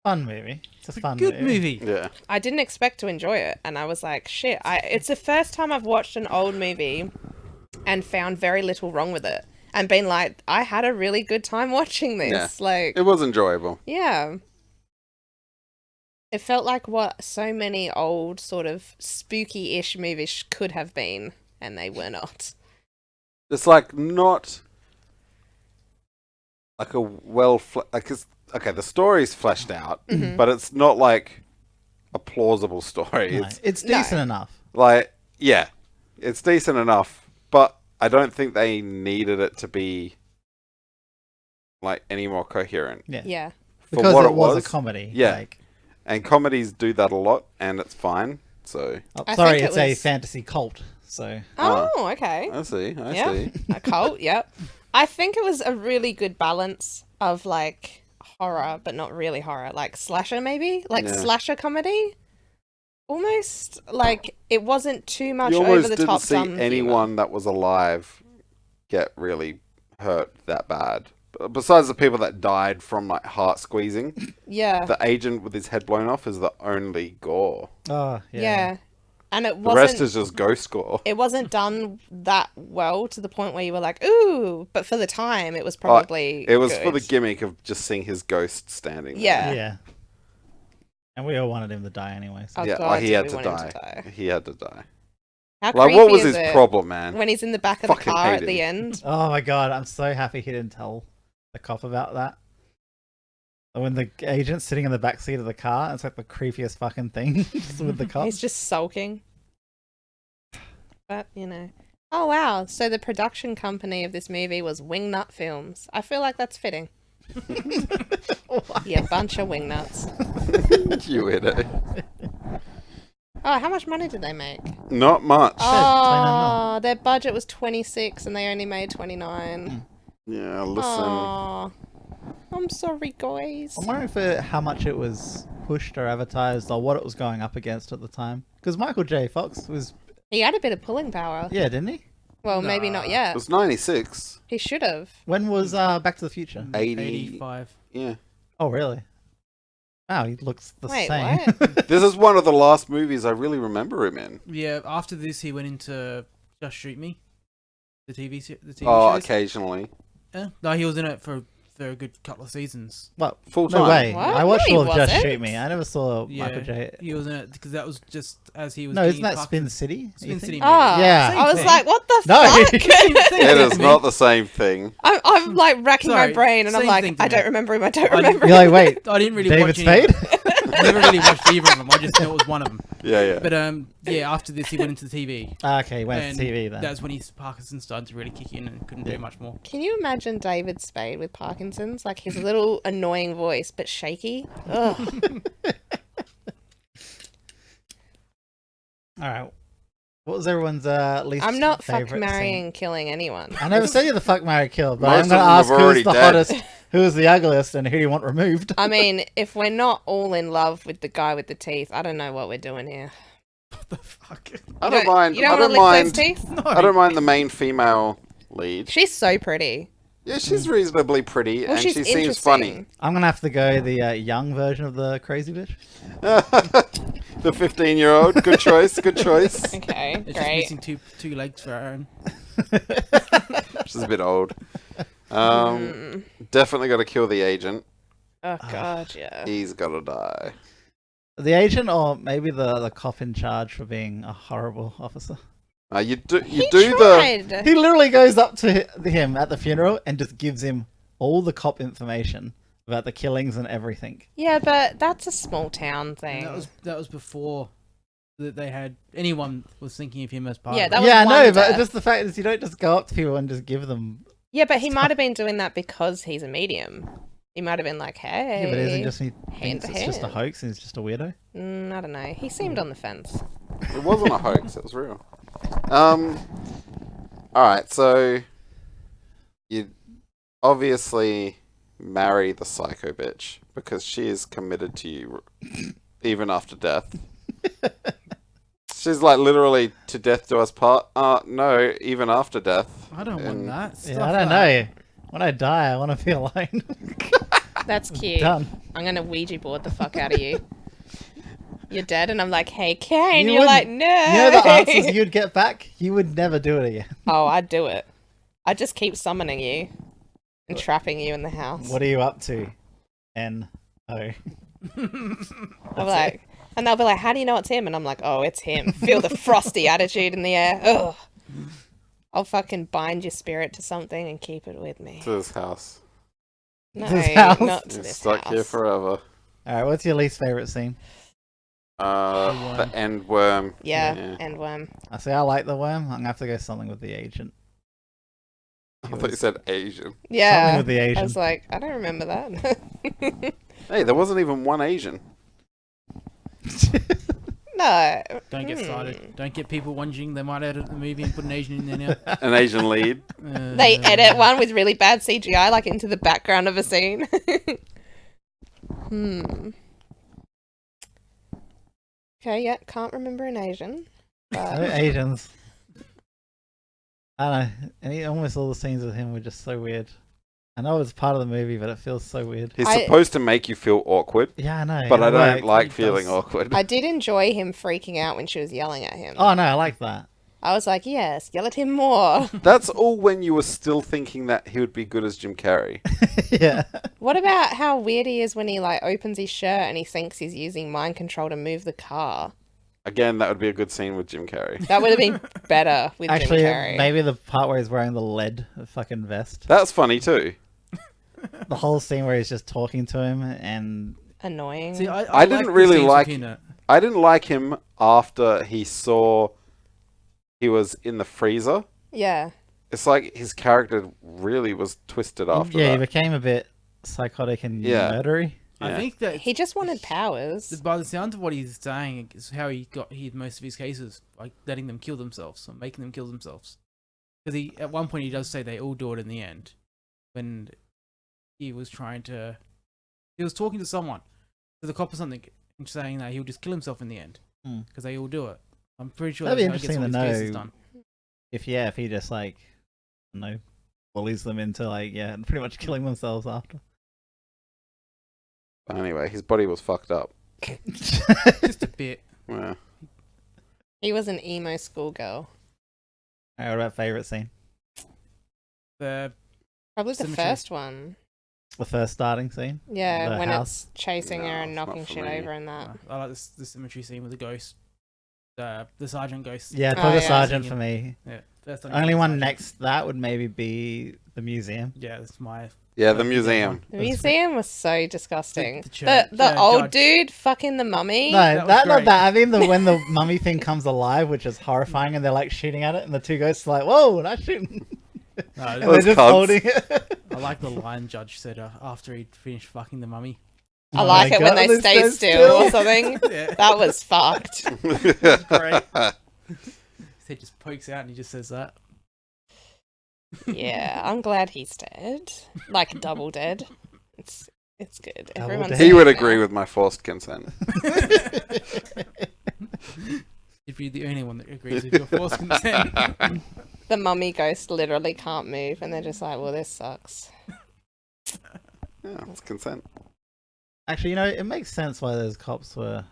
Fun movie. It's a fun Good movie. Yeah. I didn't expect to enjoy it, and I was like, shit. It's the first time I've watched an old movie and found very little wrong with it. And been like, I had a really good time watching this. Yeah. Like, It was enjoyable. yeah. It felt like what so many old sort of spooky-ish movies could have been, and they were not. It's like not like a okay, the story's fleshed out, but it's not like a plausible story. No, It's it's No. decent enough. like, yeah, it's decent enough, but I don't think they needed it to be like any more coherent. Yeah. Yeah. For Because what it was a comedy. Yeah. Like, And comedies do that a lot, and it's fine. So I sorry, think it it's a was- fantasy cult. So Ah. Oh, okay. I see. I Yeah. see. A cult, yep. I think it was a really good balance of like horror, but not really horror, like slasher maybe, like Yeah. slasher comedy. Almost like it wasn't too much You over almost the didn't top. see dumb humor. anyone that was alive get really hurt that bad. Besides the people that died from like heart squeezing, Yeah, the agent with his head blown off is the only gore. oh yeah. yeah, and it The rest wasn't. is just ghost gore. It wasn't done that well to the point where you were like, ooh, but for the time, it was probably. It was for the good. gimmick of just seeing his ghost standing there. Yeah. Yeah. And we all wanted him to die anyway. So. Oh, Yeah, God, he did had we to want him die. He had to die. How Like, creepy what was is his it problem, man? when he's in the back of the Fucking car hate at the him. end? Oh my god, I'm so happy he didn't tell the cop about that. When the agent's sitting in the back seat of the car, it's like the creepiest fucking thing just with the cop. He's just sulking. But, you know. Oh, wow. So the production company of this movie was Wingnut Films. I feel like that's fitting. Yeah, bunch of wingnuts. You weirdo. Oh, how much money did they make? Not much. Oh, their budget was 26 and they only made 29. Yeah, listen. Oh, I'm sorry, guys. I'm wondering for how much it was pushed or advertised or what it was going up against at the time. Because Michael J. Fox was, He had a bit of pulling power. yeah, didn't he? Well, maybe not It yet. was 96. He should have. When was Back to the Future? 80. 85. Yeah. Oh, really? Wow, he looks the Wait, same. what? This is one of the last movies I really remember him in. Yeah, after this, he went into Just Shoot Me, the TV Oh, shows. occasionally. Yeah. No, he was in it for a good couple of seasons. What? Full No time. way. What? I watched No, all he of Just wasn't. Shoot Me. I never saw Yeah, Michael J. he was in it because that was just as he was. No, isn't getting that parked Spin in- City? you Spin think? City. Ah, Yeah. I was thing. like, what the No. fuck? It is not the same thing. I'm like racking my Sorry, brain and I'm same like, thing to I me. don't remember him, I don't I remember You're him. like, wait, I didn't really David watch any of Spade? them. I never really watched either of them. I just knew it was one of them. Yeah, yeah. But yeah, after this, he went into the TV. Okay, went and to TV then. That's when his Parkinson started to really kick in and couldn't do much more. Can you imagine David Spade with Parkinson's? Like his little annoying voice, but shaky? Ugh. Alright. What was everyone's least I'm not fuck favorite marrying, scene? killing anyone. I never said you the fuck, marry, kill, but Most I'm going to of them ask have who's already the dead. hottest, who's the ugliest, and who do you want removed. I mean, if we're not all in love with the guy with the teeth, I don't know what we're doing here. What the fuck? I don't mind. You don't I want don't to lick mind. those teeth? No. I don't mind the main female lead. She's so pretty. Yeah, she's reasonably pretty, Well, and she's she seems interesting. funny. I'm going to have to go the young version of the crazy bitch. The 15-year-old. Good choice. Good choice. Okay, It's just great. missing two legs for Aaron. She's a bit old. Definitely got to kill the agent. Oh god, yeah. He's got to die. The agent, or maybe the cop in charge for being a horrible officer. You do He the tried. He literally goes up to him at the funeral and just gives him all the cop information about the killings and everything. Yeah, but that's a small town thing. And that was before that they had anyone was thinking of him as part. Yeah, of that it. was Yeah, I know, one but death. just the fact is you don't just go up to people and just give them... Yeah, but he might have been doing that because he's a medium. He might have been like, hey. Yeah, but isn't just he hand thinks to it's just a hand. hoax and he's just a weirdo? I don't know. He seemed on the fence. It wasn't a hoax. It was real. All right, so you obviously marry the psycho bitch because she is committed to you even after death. She's like literally to death do us part. No, even after death. I don't want that. Yeah, Stuff I don't that. know. When I die, I want to be alone. That's cute. Done. I'm going to Ouija board the fuck out of you. You're dead, and I'm like, hey, Kane. You You're like, wouldn't- no. You know the answers you'd get back? You would never do it again. Oh, I'd do it. I'd just keep summoning you and trapping you in the house. What are you up to? N-O. I'll be like, and they'll be like, how do you know it's him? And I'm like, oh, it's him. Feel the frosty attitude in the air. Ugh. I'll fucking bind your spirit to something and keep it with me. To this house. No, This house? not to You're this stuck house. here forever. Alright, what's your least favourite scene? The end worm. Yeah, and I say I like the worm. I'm going to have to go something with the agent. I thought you said Asian. Something yeah. with the I Asian. was like, I don't remember that. Hey, there wasn't even one Asian. No. Don't get started. Don't get people wondering they might edit the movie and put an Asian in there now. An Asian lead. They edit one with really bad CGI, like into the background of a scene. Okay, yeah, can't remember an Asian. But Asians. I don't know. Almost all the scenes with him were just so weird. I know it's part of the movie, but it feels so weird. He's supposed to make you feel awkward, Yeah, I know. but I I'm don't like he feeling does. awkward. I did enjoy him freaking out when she was yelling at him. Oh no, I like that. I was like, yes, yell at him more. That's all when you were still thinking that he would be good as Jim Carrey. Yeah. What about how weird he is when he like opens his shirt and he thinks he's using mind control to move the car? Again, that would be a good scene with Jim Carrey. That would have been better with Actually, Jim Carrey. maybe the part where he's wearing the lead fucking vest. That's funny too. The whole scene where he's just talking to him and Annoying. See, I didn't the really scenes with like- Peanut. I didn't like him after he saw he was in the freezer. Yeah. It's like his character really was twisted after yeah, he that. became a bit psychotic and Yeah. murdery. I Yeah. think that He just wanted powers. by the sound of what he's saying is how he got most of his cases, like letting them kill themselves or making them kill themselves. Because he at one point he does say they all do it in the end, when he was talking to someone, to the cop or something, and saying that he'll just kill himself in the end Hmm. because they all do it. I'm pretty sure That'd be that's how he gets interesting all to his cases know. done. If he just like, I don't know, bullies them into like, yeah, pretty much killing themselves after. But anyway, his body was fucked up. Just a bit. Yeah. He was an emo schoolgirl. Alright, what about favorite scene? The Probably the Symmetry. first one. The first starting scene. Yeah, The when house? it's chasing her No, and it's not knocking for shit me. over and that. I like the symmetry scene with the ghost, the sergeant ghost. Yeah, Oh, probably the yeah. sergeant for me. Yeah. That's the Only one sergeant. next to that would maybe be the museum. Yeah, that's my. Yeah, the that'd be museum. The museum was so disgusting. The The, church- the old judge. dude fucking the mummy. No, That was not great. that. I mean, when the mummy thing comes alive, which is horrifying, and they're like shooting at it, and the two ghosts are like, "Whoa, not shooting!" No, and Those they're just cunts. holding it. I like the line judge said after he'd finished fucking the mummy. I Oh like my it when God, they stay still or something. Yeah. That was fucked. Great. His head just pokes out and he just says that. Yeah, I'm glad he's dead. Like double dead. It's good. Double Everyone's dead. He safe would now. agree with my forced consent. You'd be the only one that agrees with your forced consent. The mummy ghost literally can't move, and they're just like, "Well, this sucks." Yeah, it's consent. Actually, it makes sense why those cops were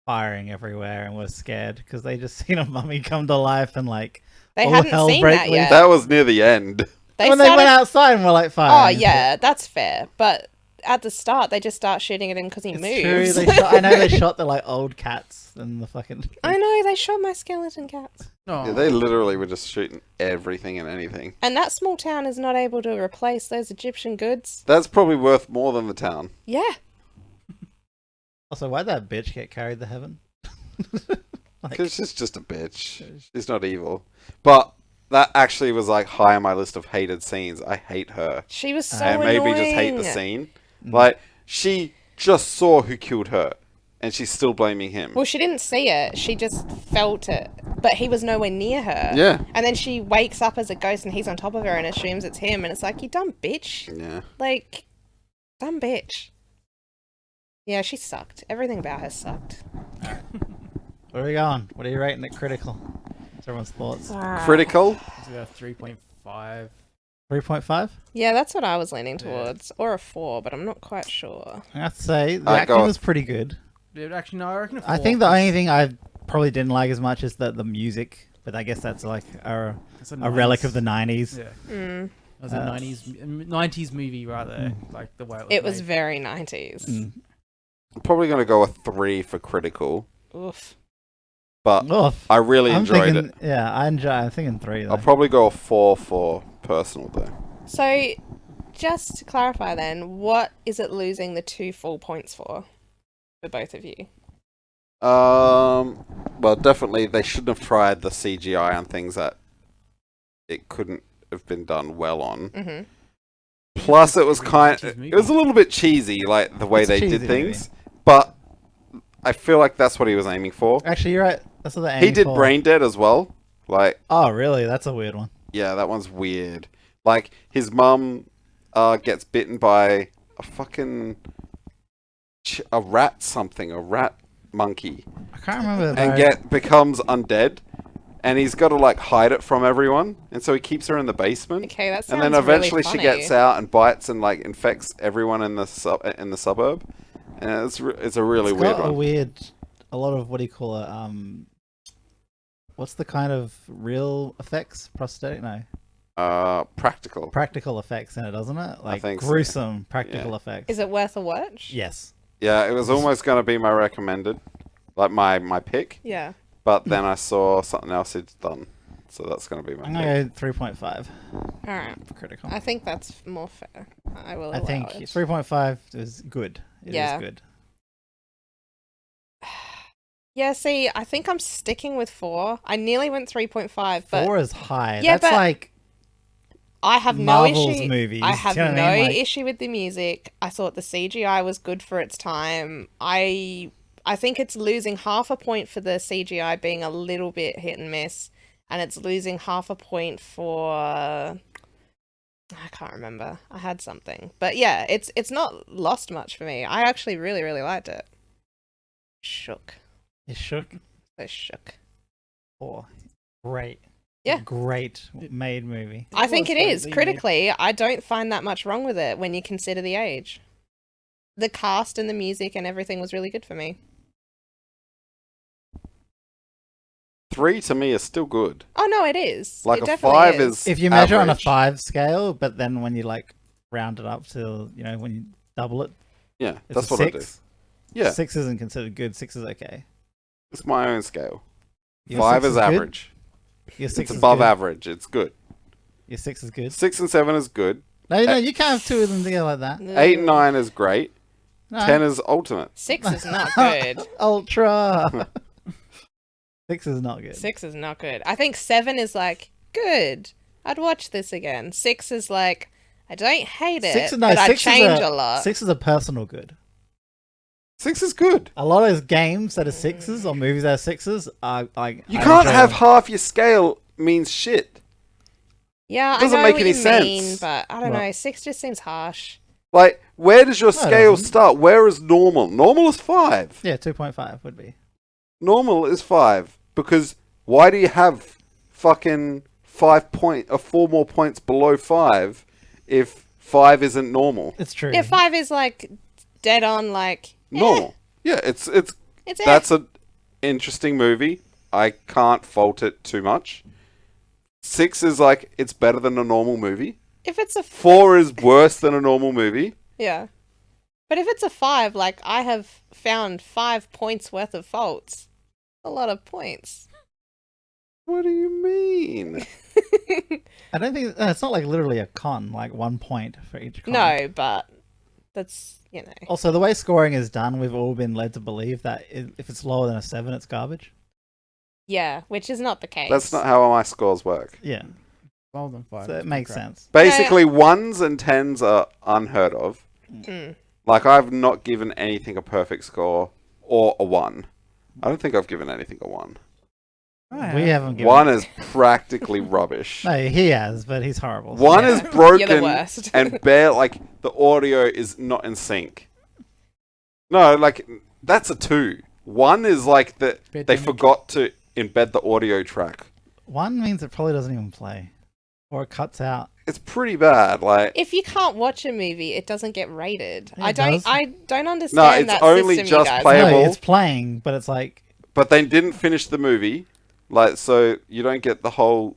firing everywhere and were scared because they just seen a mummy come to life and like They all hadn't hell seen break that loose. yet. That was near the end. They when they went outside and were like Oh firing. yeah, that's fair. But at the start, they just start shooting at him because he It's moves. true. I know they shot the like old cats and the fucking. I know they shot my skeleton cats. No, Yeah, they literally were just shooting everything and anything. And that small town is not able to replace those Egyptian goods. That's probably worth more than the town. Yeah. Also, why'd that bitch get carried to heaven? Like, Because she's just a bitch. She's not evil. But that actually was like high on my list of hated scenes. I hate her. She was so And annoying. maybe just hate the scene. Mm. Like, she just saw who killed her. And she's still blaming him. Well, she didn't see it. She just felt it. But he was nowhere near her. Yeah. And then she wakes up as a ghost and he's on top of her and assumes it's him. And it's like, you dumb bitch. Yeah. Like, dumb bitch. Yeah, she sucked. Everything about her sucked. where are we going? What are you rating it critical? What's everyone's thoughts? Critical? it's about 3.5. 3.5? Yeah, that's what I was leaning towards. Or a 4, but I'm not quite sure. I have to say, the I'd go acting with- was pretty good. Dude, actually, no, I reckon a I 4, think the 'cause only thing I probably didn't like as much is the music, but I guess that's like a it's relic of the 90s. Yeah, Mm. it was a 90s movie rather, like the way It was made. very 90s. Mm. I'm probably going to go a 3 for critical. Oof. But Oh, I really enjoyed thinking, it. Yeah, I'm thinking 3 though. I'll probably go a 4 for personal, though. So, just to clarify then, what is it losing the 2 full points for both of you? Well, definitely they shouldn't have tried the CGI on things that it couldn't have been done well on. Mm-hmm. Plus, it was It's a kind. 90s movie. It was a little bit cheesy, like the way It's a they did cheesy things. But I feel like that's what he was aiming for. Actually, you're right. That's what they're He aiming did for. Brain Dead as well. Like, Oh, really? That's a weird one. yeah, that one's weird. Like his mum gets bitten by a fucking a rat monkey, I can't remember. and becomes undead, and he's got to like hide it from everyone, and so he keeps her in the basement. Okay, that sounds And then eventually really she funny. gets out and bites and like infects everyone in the suburb, and it's a really It's weird got one. a lot of what do you call it? What's the kind of real effects? Prosthetic? No. Practical. Practical effects in it, doesn't it? Like think so. gruesome practical effects. Is it worth a watch? Yes. Yeah, it was almost going to be my recommended, like my pick. Yeah. But then I saw something else he'd done, so that's going to be my I'm pick. going to go 3.5 All right. for critical. I think that's more fair. I will. I allow think it. 3.5 is good. It Yeah. is good. Yeah. See, I think I'm sticking with 4. I nearly went 3.5, but 4 is high. Yeah, That's but like I have Marvel's no issue. movies. I have Do you know what no I mean? Like- issue with the music. I thought the CGI was good for its time. I think it's losing half a point for the CGI being a little bit hit and miss, and it's losing half a point for I can't remember. I had something, but yeah, it's not lost much for me. I actually really liked it. Shook. You shook. So shook. 4. Great. Yeah. Great made movie. I think it is. totally Critically, I don't find that much wrong with it when you consider the age. The cast and the music and everything was really good for me. 3 to me is still good. Oh no, it is. Like it a definitely 5 is If you measure on a average. 5 scale, but then when you like round it up to, when you double it, Yeah, it's that's a what I 6. do. Yeah, 6 isn't considered good. 6 is okay. it's my own scale. Your 5 6 is good? average. Your 6 It's is above good. average. It's good. Your 6 is good. 6 and 7 is good. No, you can't have 2 of them together like that. 8 and 9 is great. No. 10 is ultimate. 6 is not good. Ultra. 6 is not good. 6 is not good. I think 7 is like good. I'd watch this again. 6 is like I don't hate it, but I change a lot. 6 is a personal good. 6 is good. A lot of those games that are 6s or movies that are 6s are like You can't have half your scale means shit. Yeah, Doesn't I know make what any you mean, sense. but I don't Well- know. 6 just seems harsh. Like, where does your No, it scale doesn't. start? Where is normal? Normal is 5. Yeah, 2.5 would be. Normal is 5. Because why do you have fucking 4 more points below 5 if 5 isn't normal? It's true. Yeah, 5 is like dead on, like Normal. Yeah, it's It's that's an interesting movie. I can't fault it too much. 6 is like it's better than a normal movie. If it's a 4 is worse than a normal movie. yeah, but if it's a 5, like I have found 5 points worth of faults. A lot of points. What do you mean? I don't think it's not like literally a con, like 1 point for each con. No, but that's Also, the way scoring is done, we've all been led to believe that if it's lower than a 7, it's garbage. yeah, which is not the case. That's not how my scores work. Yeah, Lower than 5. so it makes sense. Basically, 1s and 10s are unheard of. Mm. Like, I've not given anything a perfect score or a 1. I don't think I've given anything a 1. We haven't given 1 is practically rubbish. No, he has, but he's horrible. 1 Yeah. is You're the broken worst. and bare, like, the audio is not in sync. No, like, that's a 2. 1 is like they Pandemic. forgot to embed the audio track. 1 means it probably doesn't even play, or it cuts out. It's pretty bad. Like, If you can't watch a movie, it doesn't get rated. It I don't. does. I don't understand it's that only system, just you guys. playable. No, it's playing, but it's like but they didn't finish the movie, like, so you don't get the whole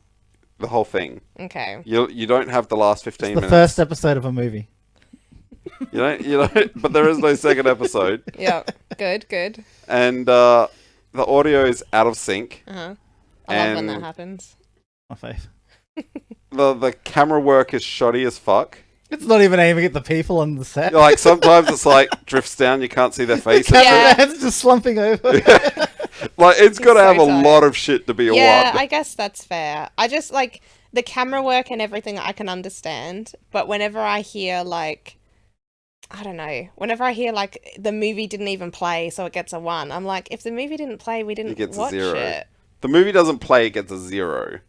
thing. Okay. You don't have the last 15 it's the minutes. first episode of a movie. You don't. But there is no second episode, Yeah. Good. and the audio is out of sync. I love when that And- happens. My faith. The camera work is shoddy as fuck. It's not even aiming at the people on the set. Like, sometimes it's like drifts down, you can't see their faces. Yeah. Cameraman's just slumping over. Like, it's got to so have a tight. lot of shit to be a Yeah, 1. I guess that's fair. I just like the camera work and everything I can understand, but whenever I hear like I don't know, whenever I hear like the movie didn't even play so it gets a 1, I'm like, if the movie didn't play, we didn't gets a watch 0. it. The movie doesn't play, it gets a 0.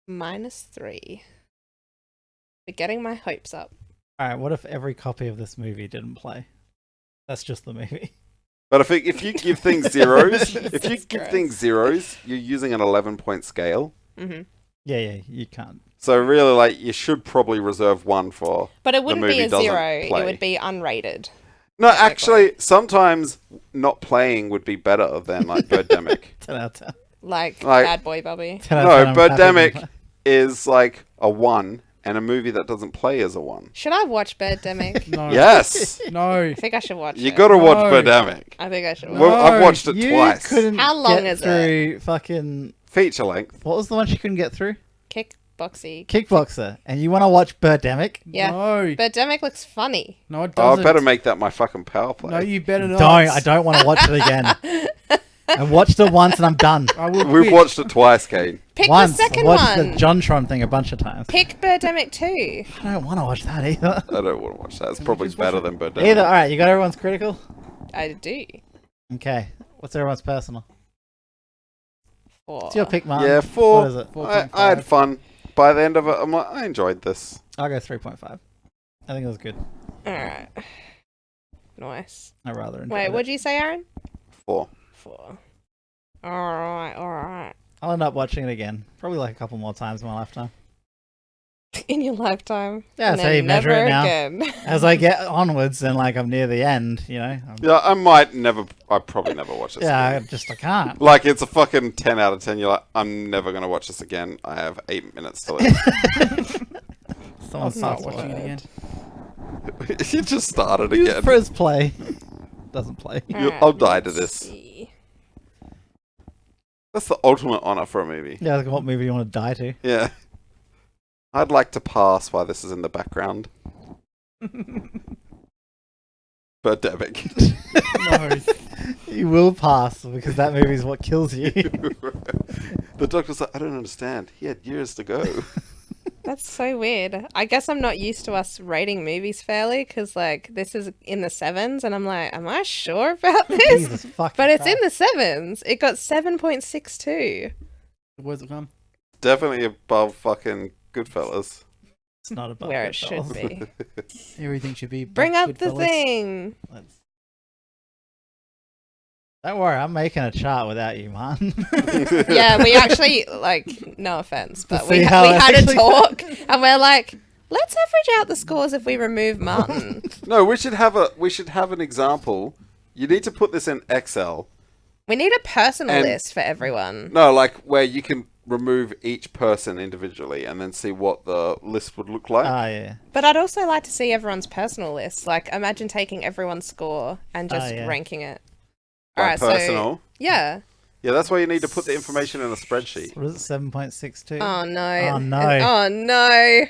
-3. We're getting my hopes up. All right, what if every copy of this movie didn't play? That's just the movie. But if you give things zeros, if you Jesus give Christ. things zeros, you're using an 11-point scale. Hmm Yeah, you can't. So really, like, you should probably reserve 1 for. But it wouldn't be movie a doesn't 0. play. It would be unrated. No, Technically. actually, sometimes not playing would be better than like Birdemic. 10 out of 10. Like Like- Bad Boy Bubby. 10 out of 10, No, I'm happy Birdemic with is like a 1, and a movie that doesn't play as a 1. Should I watch Birdemic? No. Yes! No. I think I should watch You it. gotta watch No. Birdemic. I think I should watch Well, No. I've watched it You twice. couldn't How long get is it? through fucking... Feature length. What was the one she couldn't get through? Kickboxy. Kickboxer. And you want to watch Birdemic? Yeah. No. Birdemic looks funny. No, it Oh, I doesn't. better make that my fucking power play. No, you better not. I don't want to watch it again. I watched it once and I'm done. I will We've quit. watched it twice, Kane. Pick Once. the second I watched one. the JonTron thing a bunch of times. Pick Birdemic 2. I don't want to watch that either. I don't want to watch that. It's probably just watch better it. than Birdemic. Either. Alright, you got everyone's critical? I do. Okay. What's everyone's personal? 4. It's your pick, Martin. Yeah, 4. What is it? 4.5. I had fun. By the end of it, I'm like, I enjoyed this. I'll go 3.5. I think it was good. Alright. Nice. I rather enjoyed Wait, it. what'd you say, Aaron? 4. 4. Alright. I'll end up watching it again. Probably like a couple more times in my lifetime. In your lifetime. Yeah, and that's how then you measure never it now. again. As I get onwards and like I'm near the end, you know. Yeah, I probably never watch this Yeah, again. I can't. Like, it's a fucking 10 out of 10. You're like, I'm never going to watch this again. I have 8 minutes to live. Someone I'll starts start watching watching it again. You just started Use again. Frizz play. Doesn't play. I'll die to let's this. see. That's the ultimate honor for a movie. Yeah, like, what movie do you want to die to? Yeah. I'd like to pass while this is in the background. Birdemic. No. You will pass because that movie is what kills you. The doctor's like, I don't understand. He had years to go. That's so weird. I guess I'm not used to us rating movies fairly because, like, this is in the 7s, and I'm like, am I sure about this? Jesus fucking But it's in Christ. the 7s. It got 7.62. Where's it come? Definitely above fucking Goodfellas. It's not above Where it Goodfellas. should be. Everything should be. Bring up the Goodfellas. thing. Let's... Don't worry, I'm making a chart without you, man. Yeah, we actually, like, no offense, but see we how it had a actually talk, and we're like, let's average out the scores if we remove Martin. No, we should have an example. You need to put this in Excel. We need a personal And- list for everyone. No, like where you can remove each person individually and then see what the list would look like. Ah, yeah. But I'd also like to see everyone's personal list. Like, imagine taking everyone's score and just yeah. ranking it. By Alright, personal. so yeah. Yeah, that's why you need to put the information in a spreadsheet. What is it, 7.62? Oh no. Oh, no. Oh no.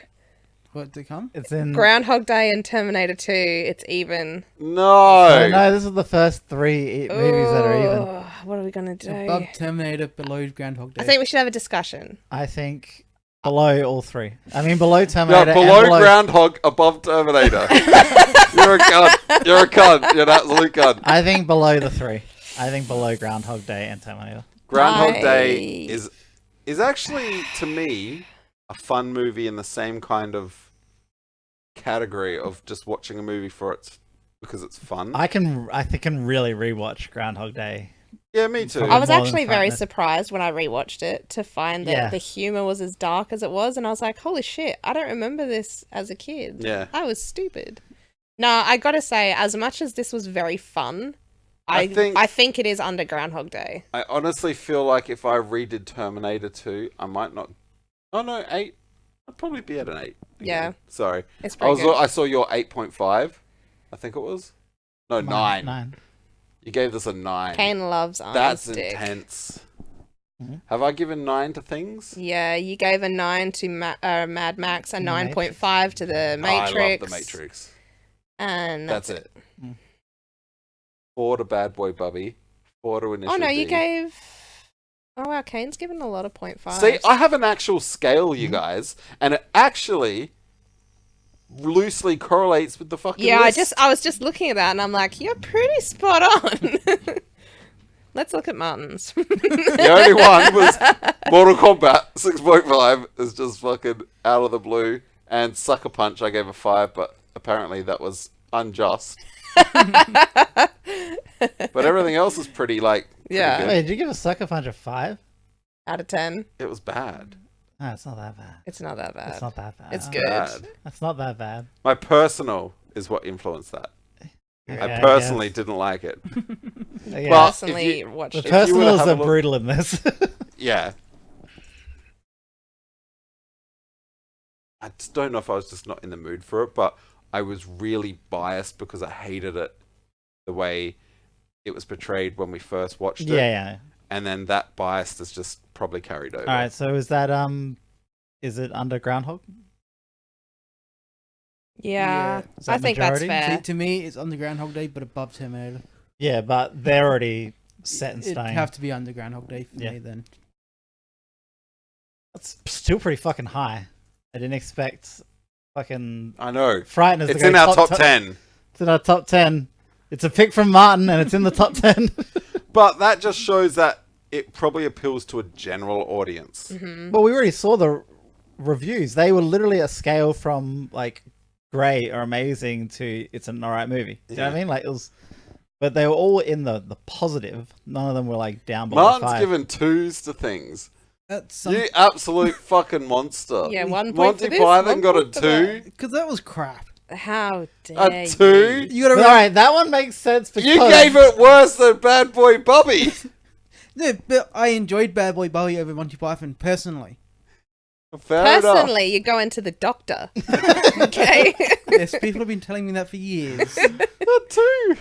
What did it come? It's in... Groundhog Day and Terminator 2. It's even. No. Oh, no, this is the first 3 movies that are even. Ugh, what are we gonna do? Above Terminator, below Groundhog Day. I think we should have a discussion. I think below all 3. I mean, below No, Terminator below and below... Groundhog, above Terminator. You're a cunt. You're a cunt. You're an absolute cunt. I think below the 3. I think below Groundhog Day and Terminator. Groundhog Day Right. is actually, to me, a fun movie in the same kind of category of just watching a movie because it's fun. I can really rewatch Groundhog Day. Yeah, me too. I was More than actually very Frighteners. surprised when I rewatched it to find that Yeah. the humor was as dark as it was, and I was like, "Holy shit! I don't remember this as a kid. Yeah. I was stupid." No, I gotta say, as much as this was very fun, I I think- think it is under Groundhog Day. I honestly feel like if I redid Terminator 2, I might not. Oh no, 8. I'd probably be at an 8. Yeah. again. Sorry. It's pretty good. I saw your 8.5. I think it was. No, 9. 9. You gave this a 9. Kane loves That's Arm's dick. intense. Mhm. Have I given 9 to things? Yeah, you gave a 9 to Mad Max, a Matrix. 9.5 to the Matrix. I love the Matrix. And That's it. Mm. 4 to Bad Boy Bubby. 4 to Initial Oh no, you D. gave. Oh wow, Kane's given a lot of 0.5. See, I have an actual scale, Mm-hmm. you guys, and it actually loosely correlates with the fucking Yeah, list. I was just looking at that and I'm like, you're pretty spot on. Let's look at Martin's. The only one was Mortal Kombat 6.5 is just fucking out of the blue, and Sucker Punch I gave a 5, but apparently that was unjust. But everything else is pretty pretty Yeah. good. Wait, did you give a Sucker Punch a 5? Out of 10. It was bad. No, it's not that bad. It's not that bad. It's not that bad. It's good. Bad. It's not that bad. My personal is what influenced that. Okay, I personally guess. didn't like it. Yeah. Well, Personally if watched The it. you were to personals have are a look- brutal in this. yeah. I just don't know if I was just not in the mood for it, but I was really biased because I hated it the way it was portrayed when we first watched it. Yeah. And then that bias has just probably carried over. All right. So is that is it under Groundhog? Yeah, Is that I think that's majority? fair. To me, it's under Groundhog Day, but above Terminator. Yeah, but they're already set in It'd stone. have to be under Groundhog Day for Yeah. me then. It's still pretty fucking high. I didn't expect fucking I know. Frighteners to It's go in our top t- 10. It's in our top 10. It's a pick from Martin, and it's in the top 10. But that just shows that it probably appeals to a general audience. Well, we already saw the reviews. They were literally a scale from like great or amazing to it's an alright movie. Do you know what I mean? Like it was, but they were all in the positive. None of them were like down below Martin's 5. given 2s to things. That's some... You absolute fucking monster. Yeah, 1 point Monty for this, Python 1 got a point for that. 2. Because that was crap. How A dare 2? You gotta All right, that one makes sense because You gave it worse than Bad Boy Bubby. No, but I enjoyed Bad Boy Bubby over Monty Python personally. Fair enough. Personally, you're going to the doctor. Okay. Yes, people have been telling me that for years. A 2.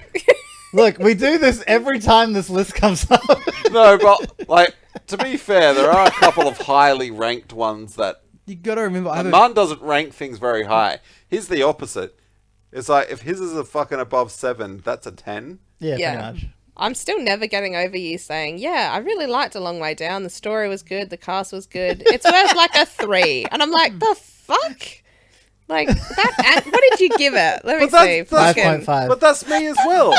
Look, we do this every time this list comes up. No, but like to be fair, there are a couple of highly ranked ones that You gotta remember, I have Martin doesn't rank things very high. He's the opposite. It's like if his is a fucking above 7, that's a 10. Yeah, Yeah. pretty much. I'm still never getting over you saying, yeah, I really liked A Long Way Down. The story was good. The cast was good. It's worth like a 3. And I'm like, the fuck? Like, that. What did you give it? Let me But see. that's- Fucking- 5.5. But that's me as well.